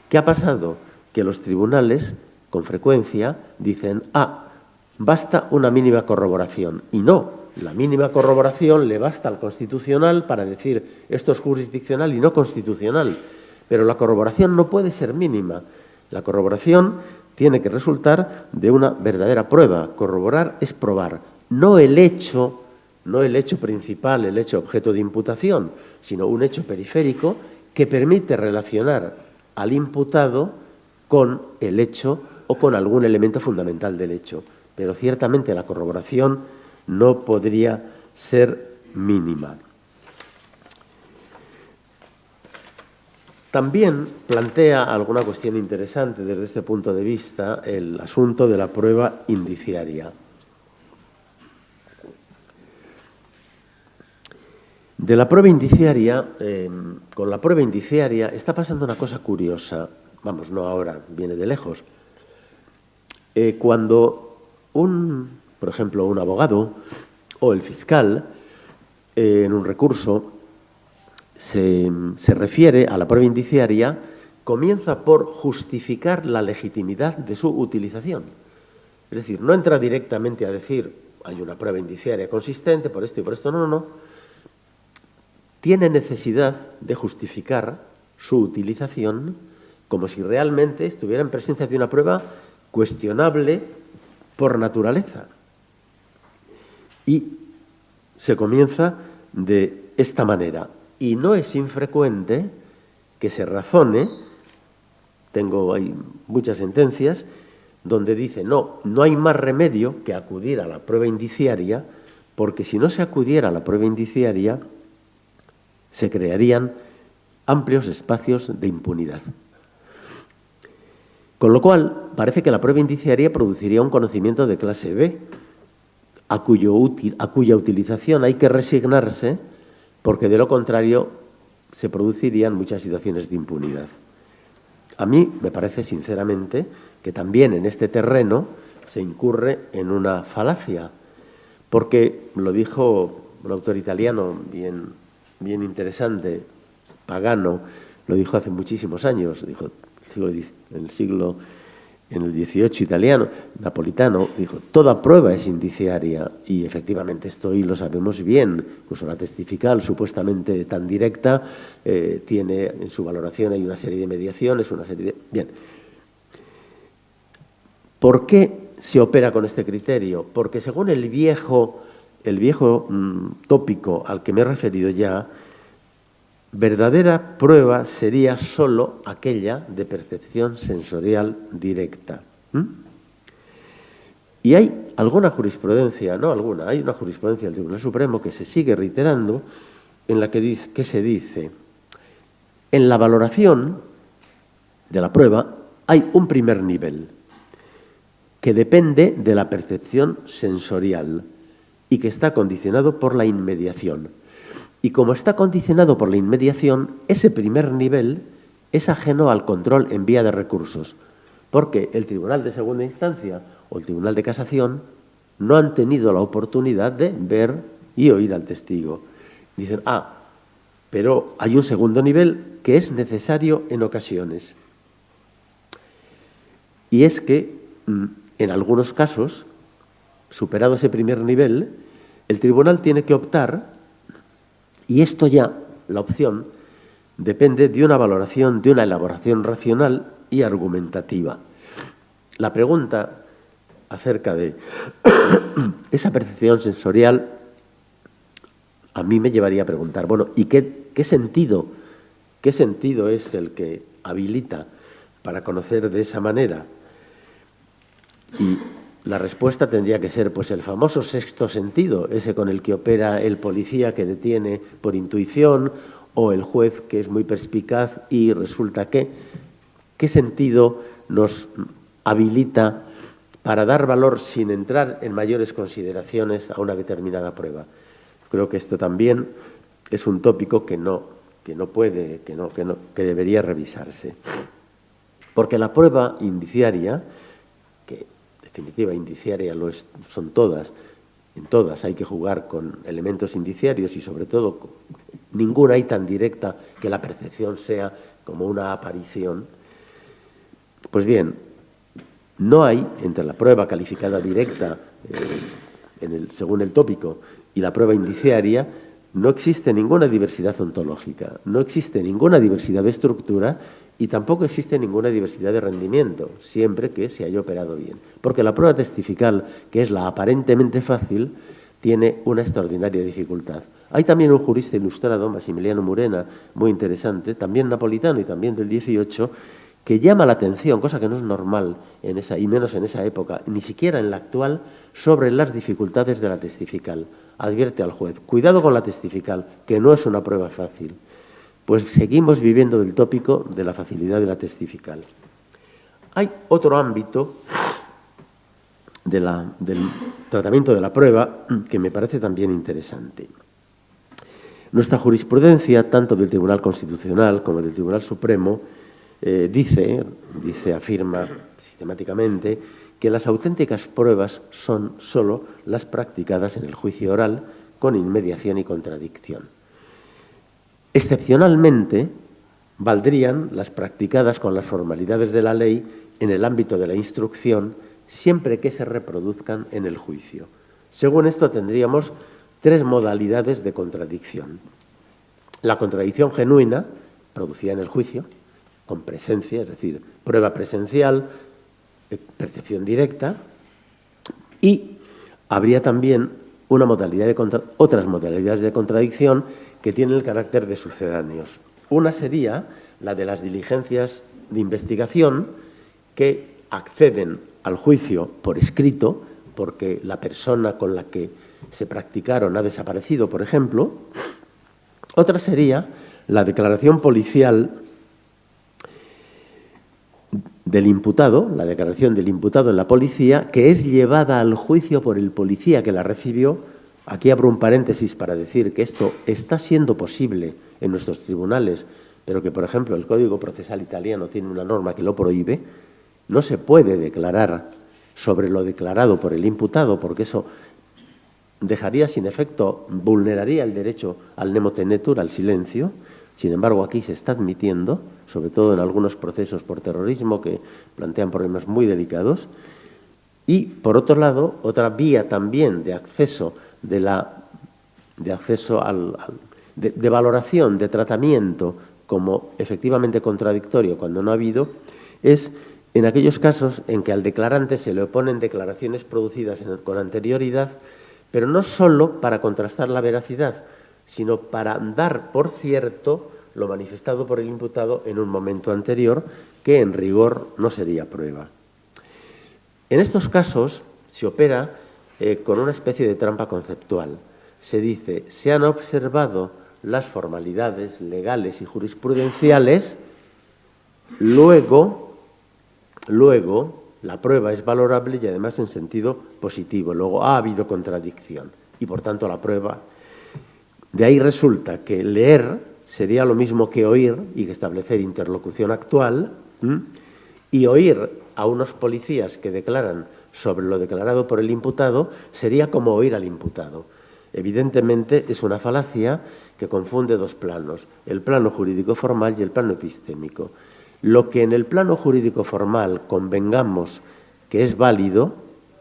¿Qué ha pasado? Que los tribunales, con frecuencia, dicen, basta una mínima corroboración. Y no, la mínima corroboración le basta al Constitucional para decir esto es jurisdiccional y no constitucional. Pero la corroboración no puede ser mínima. La corroboración tiene que resultar de una verdadera prueba. Corroborar es probar, no el hecho principal, el hecho objeto de imputación, sino un hecho periférico que permite relacionar al imputado con el hecho o con algún elemento fundamental del hecho. Pero ciertamente la corroboración no podría ser mínima. También plantea alguna cuestión interesante desde este punto de vista el asunto de la prueba indiciaria. De la prueba indiciaria, con la prueba indiciaria está pasando una cosa curiosa, vamos, no ahora, viene de lejos. Cuando por ejemplo, un abogado o el fiscal en un recurso se refiere a la prueba indiciaria, comienza por justificar la legitimidad de su utilización. Es decir, no entra directamente a decir hay una prueba indiciaria consistente por esto y por esto, no. Tiene necesidad de justificar su utilización como si realmente estuviera en presencia de una prueba cuestionable por naturaleza. Y se comienza de esta manera. Y no es infrecuente que se razone, tengo ahí muchas sentencias, donde dice no hay más remedio que acudir a la prueba indiciaria, porque si no se acudiera a la prueba indiciaria, se crearían amplios espacios de impunidad. Con lo cual, parece que la prueba indiciaria produciría un conocimiento de clase B, a cuya utilización hay que resignarse, porque de lo contrario se producirían muchas situaciones de impunidad. A mí me parece sinceramente que también en este terreno se incurre en una falacia, porque lo dijo un autor italiano bien interesante, Pagano, lo dijo hace muchísimos años, dijo en el XVIII italiano, napolitano, dijo, toda prueba es indiciaria, y efectivamente esto hoy lo sabemos bien, incluso la testifical supuestamente tan directa tiene en su valoración, hay una serie de mediaciones, Bien. ¿Por qué se opera con este criterio? Porque según el viejo tópico al que me he referido ya, verdadera prueba sería sólo aquella de percepción sensorial directa. Y hay alguna jurisprudencia, hay una jurisprudencia del Tribunal Supremo que se sigue reiterando en la que se dice, en la valoración de la prueba hay un primer nivel que depende de la percepción sensorial y que está condicionado por la inmediación. Y como está condicionado por la inmediación, ese primer nivel es ajeno al control en vía de recursos, porque el Tribunal de Segunda Instancia o el Tribunal de Casación no han tenido la oportunidad de ver y oír al testigo. Dicen, pero hay un segundo nivel que es necesario en ocasiones. Y es que, en algunos casos, superado ese primer nivel, el tribunal tiene que optar. Y esto ya, la opción, depende de una valoración, de una elaboración racional y argumentativa. La pregunta acerca de esa percepción sensorial a mí me llevaría a preguntar, ¿y qué sentido es el que habilita para conocer de esa manera? Y la respuesta tendría que ser pues el famoso sexto sentido, ese con el que opera el policía que detiene por intuición o el juez que es muy perspicaz y resulta que ¿qué sentido nos habilita para dar valor sin entrar en mayores consideraciones a una determinada prueba? Creo que esto también es un tópico que debería revisarse. Porque la prueba indiciaria, que en definitiva indiciaria son todas, en todas hay que jugar con elementos indiciarios y sobre todo ninguna hay tan directa que la percepción sea como una aparición. Pues bien, no hay entre la prueba calificada directa, según el tópico, y la prueba indiciaria, no existe ninguna diversidad ontológica, no existe ninguna diversidad de estructura y tampoco existe ninguna diversidad de rendimiento, siempre que se haya operado bien. Porque la prueba testifical, que es la aparentemente fácil, tiene una extraordinaria dificultad. Hay también un jurista ilustrado, Maximiliano Murena, muy interesante, también napolitano y también del 18, que llama la atención, cosa que no es normal y menos en esa época, ni siquiera en la actual, sobre las dificultades de la testifical. Advierte al juez, cuidado con la testifical, que no es una prueba fácil. Pues seguimos viviendo del tópico de la facilidad de la testifical. Hay otro ámbito del tratamiento de la prueba que me parece también interesante. Nuestra jurisprudencia, tanto del Tribunal Constitucional como del Tribunal Supremo, afirma sistemáticamente que las auténticas pruebas son solo las practicadas en el juicio oral con inmediación y contradicción. Excepcionalmente, valdrían las practicadas con las formalidades de la ley en el ámbito de la instrucción, siempre que se reproduzcan en el juicio. Según esto, tendríamos tres modalidades de contradicción. La contradicción genuina, producida en el juicio, con presencia, es decir, prueba presencial, percepción directa, y habría también otras modalidades de contradicción que tienen el carácter de sucedáneos. Una sería la de las diligencias de investigación que acceden al juicio por escrito, porque la persona con la que se practicaron ha desaparecido, por ejemplo. Otra sería la declaración policial del imputado, la declaración del imputado en la policía, que es llevada al juicio por el policía que la recibió. Aquí abro un paréntesis para decir que esto está siendo posible en nuestros tribunales, pero que, por ejemplo, el Código Procesal italiano tiene una norma que lo prohíbe. No se puede declarar sobre lo declarado por el imputado, porque eso dejaría sin efecto, vulneraría el derecho al nemo tenetur, al silencio. Sin embargo, aquí se está admitiendo, sobre todo en algunos procesos por terrorismo que plantean problemas muy delicados. Y, por otro lado, otra vía también de acceso de valoración, de tratamiento como efectivamente contradictorio cuando no ha habido, es en aquellos casos en que al declarante se le oponen declaraciones producidas con anterioridad, pero no solo para contrastar la veracidad, sino para dar por cierto lo manifestado por el imputado en un momento anterior, que en rigor no sería prueba. En estos casos se opera con una especie de trampa conceptual. Se dice, se han observado las formalidades legales y jurisprudenciales, luego la prueba es valorable y además en sentido positivo. Luego ha habido contradicción y, por tanto, la prueba. De ahí resulta que leer sería lo mismo que oír y que establecer interlocución actual, y oír a unos policías que declaran sobre lo declarado por el imputado sería como oír al imputado. Evidentemente es una falacia que confunde dos planos, el plano jurídico formal y el plano epistémico. Lo que en el plano jurídico formal convengamos que es válido,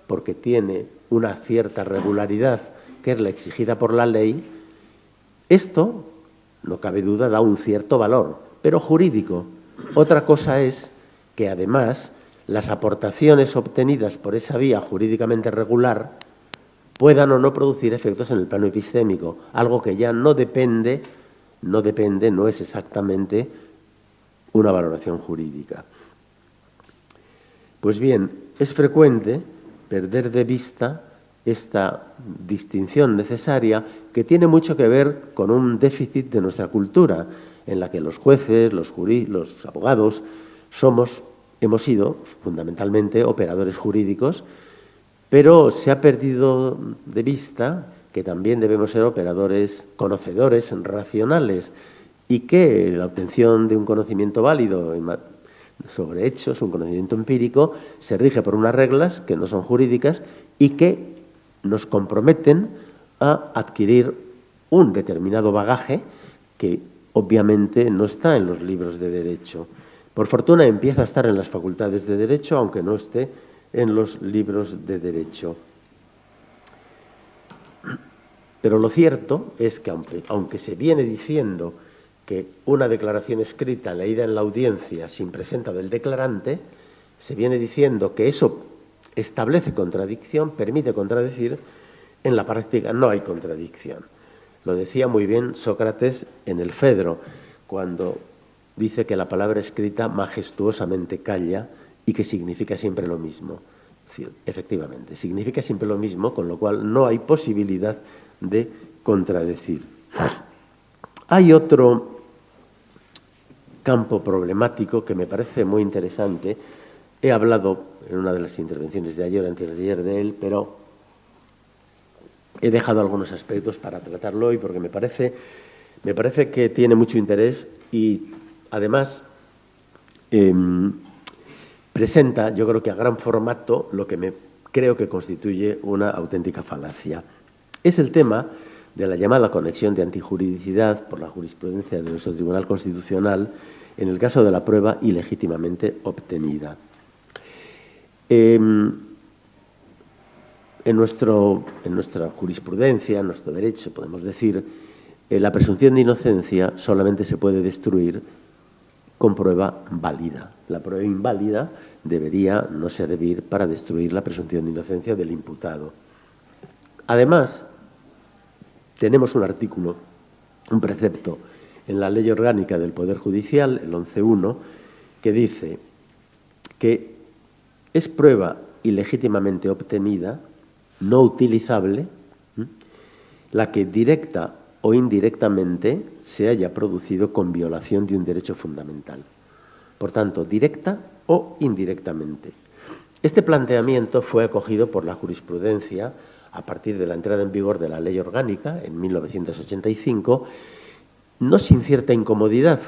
porque tiene una cierta regularidad que es la exigida por la ley, esto, no cabe duda, da un cierto valor, pero jurídico. Otra cosa es que además las aportaciones obtenidas por esa vía jurídicamente regular puedan o no producir efectos en el plano epistémico, algo que ya no es exactamente una valoración jurídica. Pues bien, es frecuente perder de vista esta distinción necesaria que tiene mucho que ver con un déficit de nuestra cultura, en la que los jueces, los abogados, hemos sido fundamentalmente operadores jurídicos, pero se ha perdido de vista que también debemos ser operadores conocedores, racionales, y que la obtención de un conocimiento válido sobre hechos, un conocimiento empírico, se rige por unas reglas que no son jurídicas y que nos comprometen a adquirir un determinado bagaje que obviamente no está en los libros de derecho. Por fortuna empieza a estar en las facultades de derecho, aunque no esté en los libros de derecho. Pero lo cierto es que aunque se viene diciendo que una declaración escrita leída en la audiencia sin presencia del declarante, se viene diciendo que eso establece contradicción, permite contradecir, en la práctica no hay contradicción. Lo decía muy bien Sócrates en el Fedro, cuando dice que la palabra escrita majestuosamente calla y que significa siempre lo mismo. Es decir, efectivamente, significa siempre lo mismo, con lo cual no hay posibilidad de contradecir. Hay otro campo problemático que me parece muy interesante. He hablado en una de las intervenciones de ayer, antes de ayer, de él, pero he dejado algunos aspectos para tratarlo hoy porque me parece que tiene mucho interés y además presenta, yo creo que a gran formato, lo que creo que constituye una auténtica falacia. Es el tema de la llamada conexión de antijuridicidad por la jurisprudencia de nuestro Tribunal Constitucional en el caso de la prueba ilegítimamente obtenida. En nuestra jurisprudencia, en nuestro derecho, podemos decir, la presunción de inocencia solamente se puede destruir con prueba válida. La prueba inválida debería no servir para destruir la presunción de inocencia del imputado. Además, tenemos un artículo, un precepto en la Ley Orgánica del Poder Judicial, el 11.1, que dice que es prueba ilegítimamente obtenida, no utilizable, la que directa o indirectamente se haya producido con violación de un derecho fundamental. Por tanto, directa o indirectamente. Este planteamiento fue acogido por la jurisprudencia a partir de la entrada en vigor de la Ley Orgánica en 1985, no sin cierta incomodidad,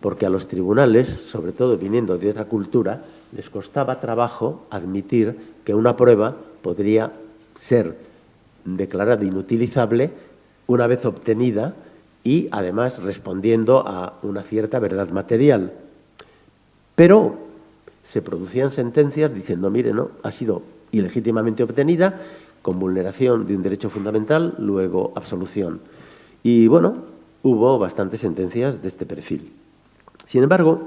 porque a los tribunales, sobre todo viniendo de otra cultura, les costaba trabajo admitir que una prueba podría ser declarada inutilizable una vez obtenida y, además, respondiendo a una cierta verdad material. Pero se producían sentencias diciendo, mire, no, ha sido ilegítimamente obtenida, con vulneración de un derecho fundamental, luego absolución. Y, bueno, hubo bastantes sentencias de este perfil. Sin embargo,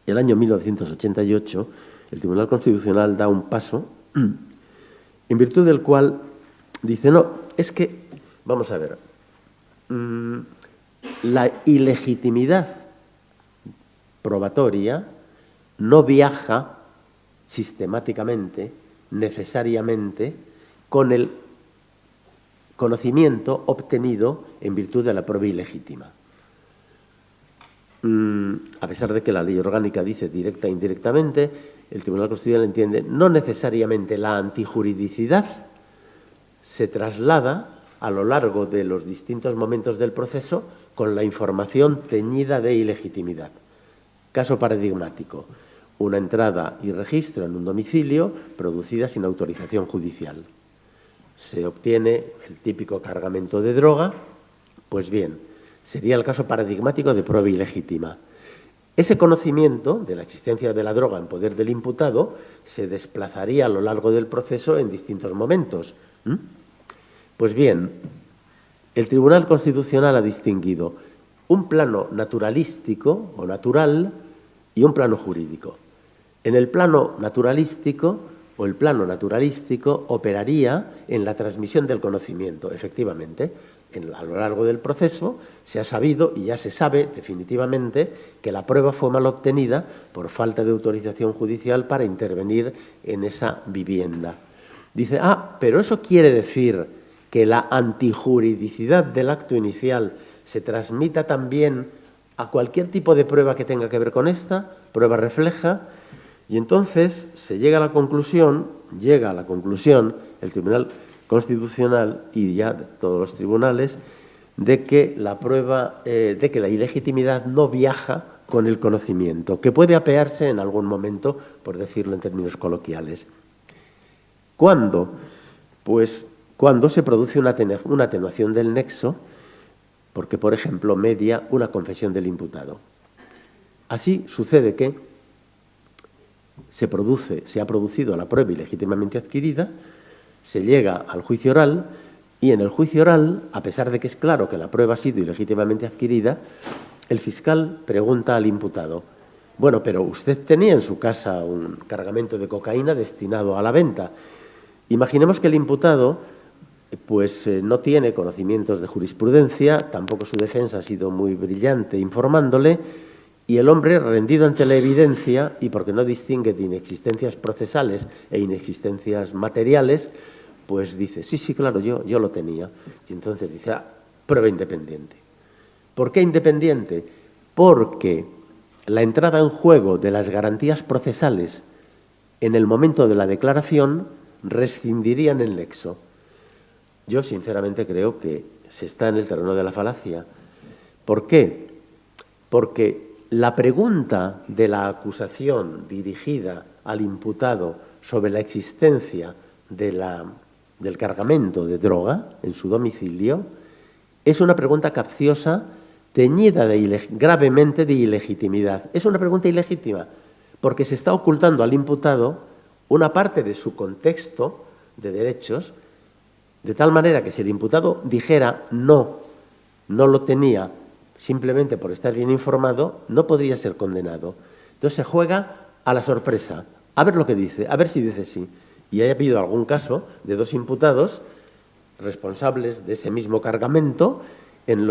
el año 1988, el Tribunal Constitucional da un paso en virtud del cual dice, no, es que, vamos a ver, la ilegitimidad probatoria no viaja sistemáticamente, necesariamente, con el conocimiento obtenido en virtud de la prueba ilegítima. A pesar de que la Ley Orgánica dice directa e indirectamente, el Tribunal Constitucional entiende no necesariamente la antijuridicidad se traslada a lo largo de los distintos momentos del proceso con la información teñida de ilegitimidad. Caso paradigmático, una entrada y registro en un domicilio producida sin autorización judicial. Se obtiene el típico cargamento de droga, pues bien, sería el caso paradigmático de prueba ilegítima. Ese conocimiento de la existencia de la droga en poder del imputado se desplazaría a lo largo del proceso en distintos momentos. Pues bien, el Tribunal Constitucional ha distinguido un plano naturalístico o natural y un plano jurídico. En el plano naturalístico operaría en la transmisión del conocimiento, efectivamente. A lo largo del proceso se ha sabido y ya se sabe definitivamente que la prueba fue mal obtenida por falta de autorización judicial para intervenir en esa vivienda. Dice, pero eso quiere decir que la antijuridicidad del acto inicial se transmita también a cualquier tipo de prueba que tenga que ver con esta, prueba refleja, y entonces se llega a la conclusión el Tribunal Constitucional y ya todos los tribunales, de que la prueba, de que la ilegitimidad no viaja con el conocimiento, que puede apearse en algún momento, por decirlo en términos coloquiales. ¿Cuándo? Pues cuando se produce una atenuación del nexo, porque, por ejemplo, media una confesión del imputado. Así sucede que se ha producido la prueba ilegítimamente adquirida, se llega al juicio oral y en el juicio oral, a pesar de que es claro que la prueba ha sido ilegítimamente adquirida, el fiscal pregunta al imputado, bueno, pero usted tenía en su casa un cargamento de cocaína destinado a la venta. Imaginemos que el imputado pues no tiene conocimientos de jurisprudencia, tampoco su defensa ha sido muy brillante informándole, y el hombre, rendido ante la evidencia, y porque no distingue de inexistencias procesales e inexistencias materiales, pues dice, sí, claro, yo lo tenía. Y entonces dice, prueba independiente. ¿Por qué independiente? Porque la entrada en juego de las garantías procesales en el momento de la declaración rescindirían el nexo. Yo, sinceramente, creo que se está en el terreno de la falacia. ¿Por qué? Porque la pregunta de la acusación dirigida al imputado sobre la existencia del cargamento de droga en su domicilio es una pregunta capciosa teñida gravemente de ilegitimidad. Es una pregunta ilegítima porque se está ocultando al imputado una parte de su contexto de derechos, de tal manera que si el imputado dijera no lo tenía simplemente por estar bien informado, no podría ser condenado. Entonces se juega a la sorpresa, a ver lo que dice, a ver si dice sí. Y haya habido algún caso de dos imputados responsables de ese mismo cargamento en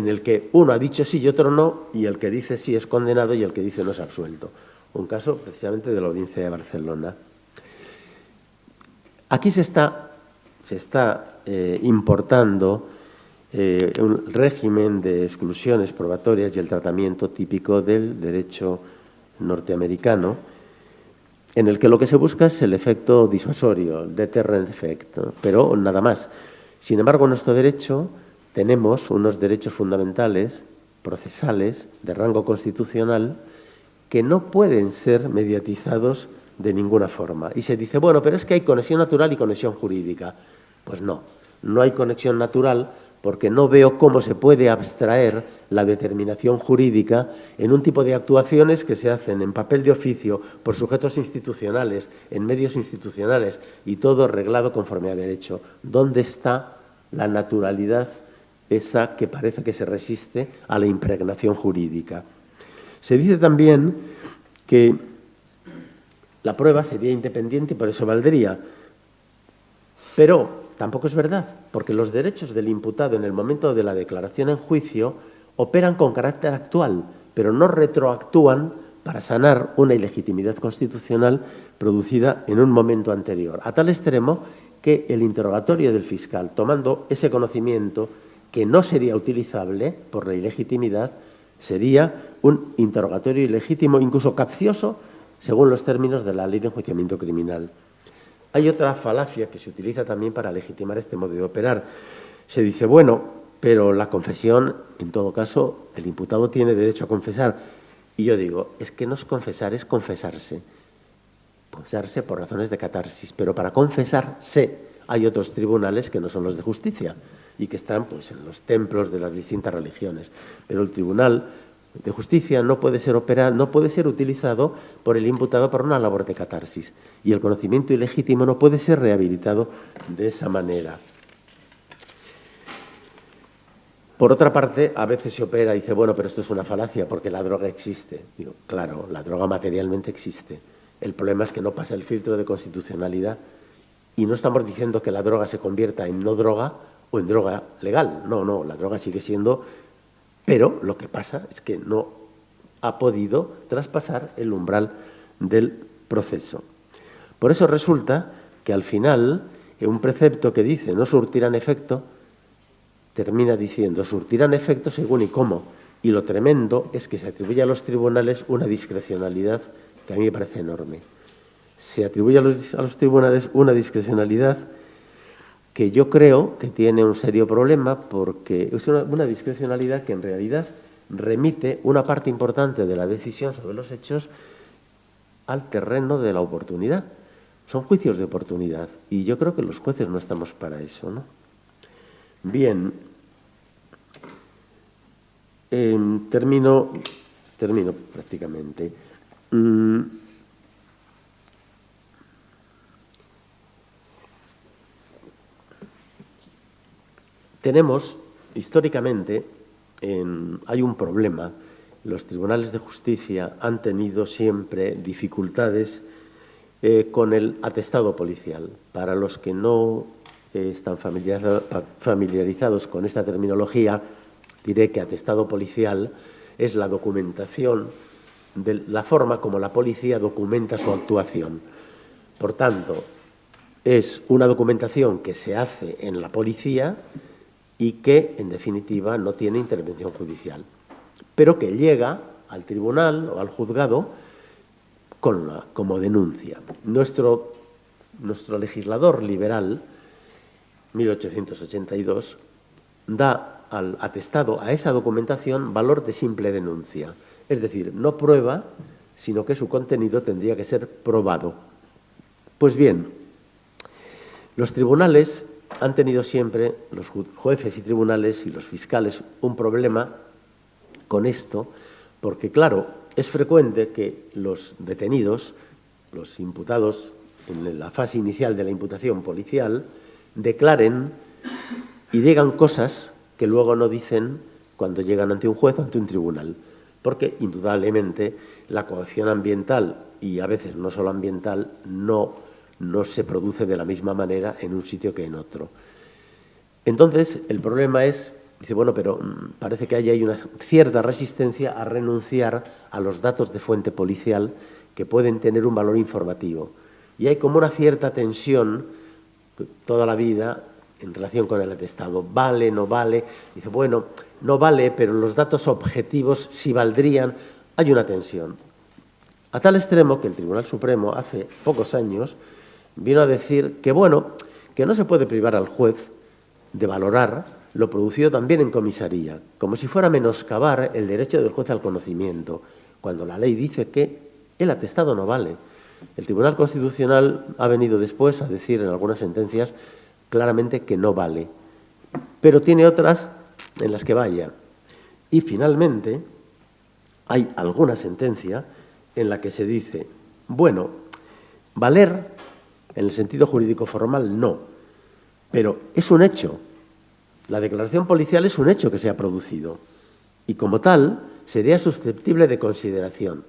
el que uno ha dicho sí y otro no, y el que dice sí es condenado y el que dice no es absuelto. Un caso precisamente de la Audiencia de Barcelona. Aquí se está importando un régimen de exclusiones probatorias y el tratamiento típico del derecho norteamericano, en el que lo que se busca es el efecto disuasorio, el deterrent effect, ¿no? Pero nada más. Sin embargo, en nuestro derecho tenemos unos derechos fundamentales, procesales, de rango constitucional, que no pueden ser mediatizados de ninguna forma. Y se dice, bueno, pero es que hay conexión natural y conexión jurídica. Pues no hay conexión natural porque no veo cómo se puede abstraer la determinación jurídica en un tipo de actuaciones que se hacen en papel de oficio por sujetos institucionales, en medios institucionales y todo reglado conforme a derecho. ¿Dónde está la naturalidad esa que parece que se resiste a la impregnación jurídica? Se dice también que la prueba sería independiente y por eso valdría, pero tampoco es verdad, porque los derechos del imputado en el momento de la declaración en juicio operan con carácter actual, pero no retroactúan para sanar una ilegitimidad constitucional producida en un momento anterior, a tal extremo que el interrogatorio del fiscal, tomando ese conocimiento que no sería utilizable por la ilegitimidad, sería un interrogatorio ilegítimo, incluso capcioso, según los términos de la Ley de Enjuiciamiento Criminal. Hay otra falacia que se utiliza también para legitimar este modo de operar. Se dice, bueno, pero la confesión, en todo caso, el imputado tiene derecho a confesar. Y yo digo, es que no es confesar, es confesarse. Confesarse por razones de catarsis. Pero para confesarse hay otros tribunales que no son los de justicia y que están pues, en los templos de las distintas religiones. Pero el Tribunal de Justicia no puede ser utilizado por el imputado para una labor de catarsis y el conocimiento ilegítimo no puede ser rehabilitado de esa manera. Por otra parte, a veces se opera y dice, bueno, pero esto es una falacia porque la droga existe. Digo, claro, la droga materialmente existe. El problema es que no pasa el filtro de constitucionalidad y no estamos diciendo que la droga se convierta en no droga o en droga legal. No, la droga sigue siendo... Pero lo que pasa es que no ha podido traspasar el umbral del proceso. Por eso resulta que al final un precepto que dice no surtirán efecto termina diciendo surtirán efecto según y cómo. Y lo tremendo es que se atribuye a los tribunales una discrecionalidad que a mí me parece enorme. Se atribuye a los tribunales una discrecionalidad que yo creo que tiene un serio problema, porque es una discrecionalidad que en realidad remite una parte importante de la decisión sobre los hechos al terreno de la oportunidad. Son juicios de oportunidad y yo creo que los jueces no estamos para eso, ¿no? Bien, termino prácticamente. Tenemos, históricamente, hay un problema. Los tribunales de justicia han tenido siempre dificultades con el atestado policial. Para los que no están familiarizados con esta terminología, diré que atestado policial es la documentación de la forma como la policía documenta su actuación. Por tanto, es una documentación que se hace en la policía y que, en definitiva, no tiene intervención judicial, pero que llega al tribunal o al juzgado como denuncia. Nuestro legislador liberal, 1882, da al atestado, a esa documentación, valor de simple denuncia. Es decir, no prueba, sino que su contenido tendría que ser probado. Pues bien, los tribunales han tenido siempre, los jueces y tribunales y los fiscales, un problema con esto, porque, claro, es frecuente que los detenidos, los imputados en la fase inicial de la imputación policial, declaren y digan cosas que luego no dicen cuando llegan ante un juez o ante un tribunal, porque indudablemente la coacción ambiental, y a veces no solo ambiental, no se produce de la misma manera en un sitio que en otro. Entonces, el problema es, dice, bueno, pero parece que hay una cierta resistencia a renunciar a los datos de fuente policial que pueden tener un valor informativo. Y hay como una cierta tensión toda la vida en relación con el atestado. ¿Vale, no vale? Dice, bueno, no vale, pero los datos objetivos sí valdrían. Hay una tensión. A tal extremo que el Tribunal Supremo, hace pocos años, vino a decir que, bueno, que no se puede privar al juez de valorar lo producido también en comisaría, como si fuera menoscabar el derecho del juez al conocimiento, cuando la ley dice que el atestado no vale. El Tribunal Constitucional ha venido después a decir en algunas sentencias claramente que no vale, pero tiene otras en las que vaya. Y finalmente hay alguna sentencia en la que se dice, bueno, valer en el sentido jurídico formal no, pero es un hecho. La declaración policial es un hecho que se ha producido y como tal sería susceptible de consideración.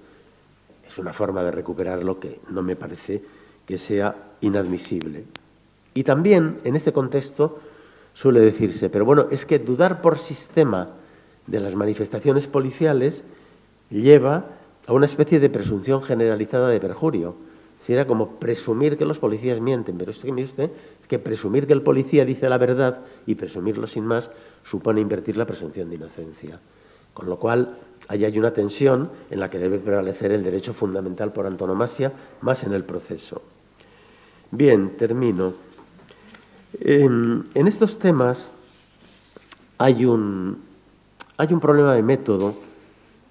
Es una forma de recuperarlo que no me parece que sea inadmisible. Y también en este contexto suele decirse, pero bueno, es que dudar por sistema de las manifestaciones policiales lleva a una especie de presunción generalizada de perjurio. Si era como presumir que los policías mienten, pero es que, mire usted, que presumir que el policía dice la verdad y presumirlo sin más supone invertir la presunción de inocencia. Con lo cual, ahí hay una tensión en la que debe prevalecer el derecho fundamental por antonomasia, más en el proceso. Bien, termino. En estos temas hay un problema de método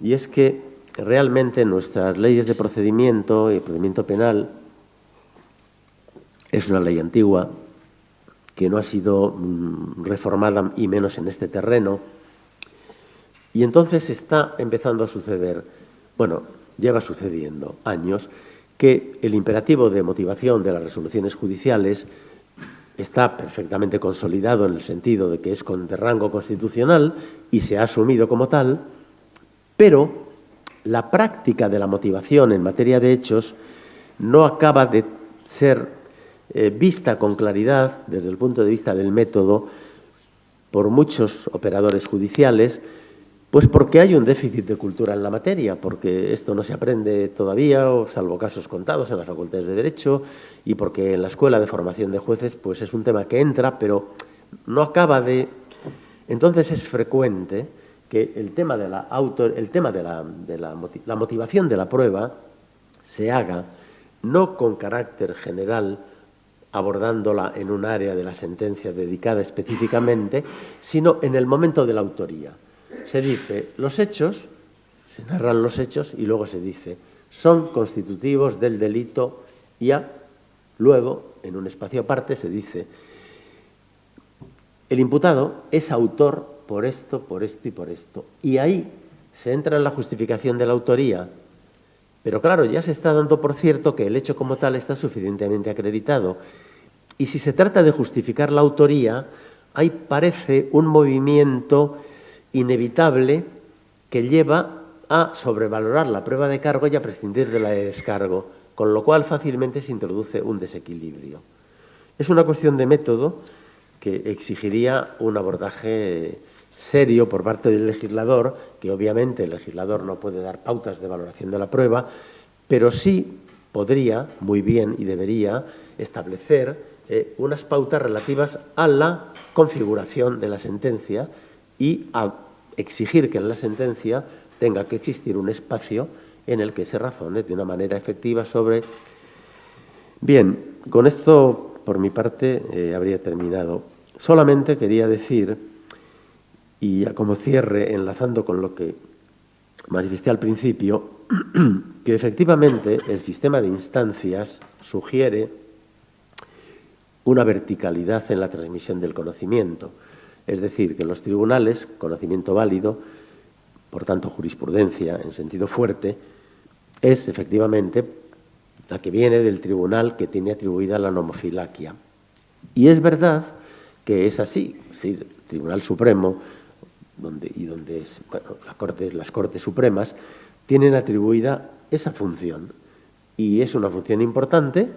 y es que realmente nuestras leyes de procedimiento y procedimiento penal es una ley antigua que no ha sido reformada y menos en este terreno y entonces está empezando a suceder, bueno, lleva sucediendo años, que el imperativo de motivación de las resoluciones judiciales está perfectamente consolidado en el sentido de que es de rango constitucional y se ha asumido como tal, pero la práctica de la motivación en materia de hechos no acaba de ser vista con claridad desde el punto de vista del método por muchos operadores judiciales Pues porque hay un déficit de cultura en la materia, porque esto no se aprende todavía, o salvo casos contados en las facultades de Derecho, y porque en la Escuela de Formación de Jueces pues es un tema que entra, pero no acaba de... Entonces es frecuente que el tema de la motivación de la prueba se haga no con carácter general, abordándola en un área de la sentencia dedicada específicamente, sino en el momento de la autoría. Se dice los hechos, se narran los hechos y luego se dice son constitutivos del delito y luego, en un espacio aparte, se dice el imputado es autor por esto y por esto. Y ahí se entra en la justificación de la autoría. Pero claro, ya se está dando por cierto que el hecho como tal está suficientemente acreditado. Y si se trata de justificar la autoría, ahí parece un movimiento inevitable que lleva a sobrevalorar la prueba de cargo y a prescindir de la de descargo, con lo cual fácilmente se introduce un desequilibrio. Es una cuestión de método que exigiría un abordaje serio por parte del legislador, que obviamente el legislador no puede dar pautas de valoración de la prueba, pero sí podría, muy bien y debería, establecer unas pautas relativas a la configuración de la sentencia y a exigir que en la sentencia tenga que existir un espacio en el que se razone de una manera efectiva sobre... Bien, con esto, por mi parte, habría terminado. Solamente quería decir, y ya como cierre, enlazando con lo que manifesté al principio, que efectivamente el sistema de instancias sugiere una verticalidad en la transmisión del conocimiento. Es decir, que en los tribunales, conocimiento válido, por tanto jurisprudencia en sentido fuerte, es efectivamente la que viene del tribunal que tiene atribuida la nomofilaquia. Y es verdad que es así, es decir, el Tribunal Supremo las Cortes Supremas tienen atribuida esa función. Y es una función importante,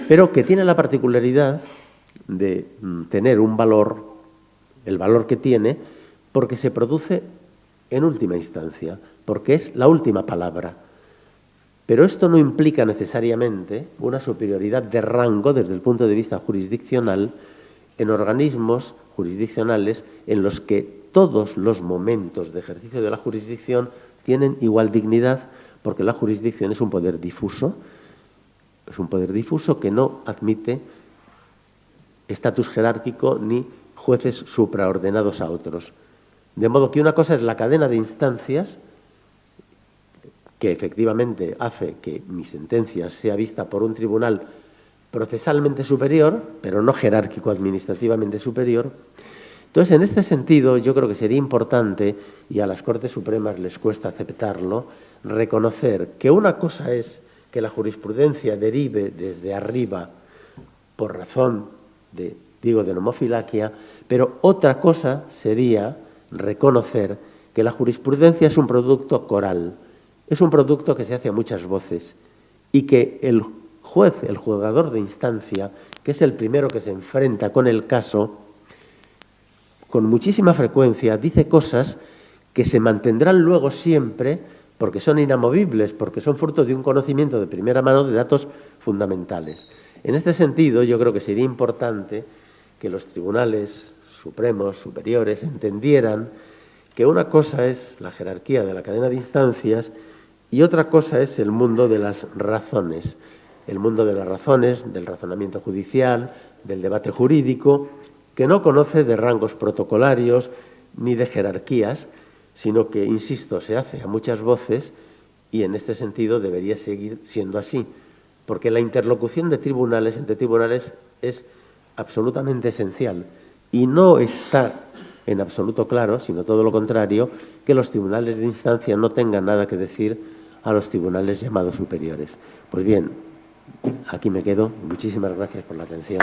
pero que tiene la particularidad de tener un valor, el valor que tiene, porque se produce en última instancia, porque es la última palabra. Pero esto no implica necesariamente una superioridad de rango desde el punto de vista jurisdiccional en organismos jurisdiccionales en los que todos los momentos de ejercicio de la jurisdicción tienen igual dignidad, porque la jurisdicción es un poder difuso que no admite estatus jerárquico ni jueces supraordenados a otros. De modo que una cosa es la cadena de instancias que efectivamente hace que mi sentencia sea vista por un tribunal procesalmente superior, pero no jerárquico administrativamente superior. Entonces, en este sentido, yo creo que sería importante, y a las Cortes Supremas les cuesta aceptarlo, reconocer que una cosa es que la jurisprudencia derive desde arriba por razón de nomofilaquia, pero otra cosa sería reconocer que la jurisprudencia es un producto coral, es un producto que se hace a muchas voces y que el juez, el juzgador de instancia, que es el primero que se enfrenta con el caso, con muchísima frecuencia dice cosas que se mantendrán luego siempre porque son inamovibles, porque son fruto de un conocimiento de primera mano de datos fundamentales. En este sentido, yo creo que sería importante que los tribunales supremos, superiores, entendieran que una cosa es la jerarquía de la cadena de instancias y otra cosa es el mundo de las razones, el mundo de las razones, del razonamiento judicial, del debate jurídico, que no conoce de rangos protocolarios ni de jerarquías, sino que, insisto, se hace a muchas voces y en este sentido debería seguir siendo así, porque la interlocución de tribunales entre tribunales es absolutamente esencial y no está en absoluto claro, sino todo lo contrario, que los tribunales de instancia no tengan nada que decir a los tribunales llamados superiores. Pues bien, aquí me quedo. Muchísimas gracias por la atención.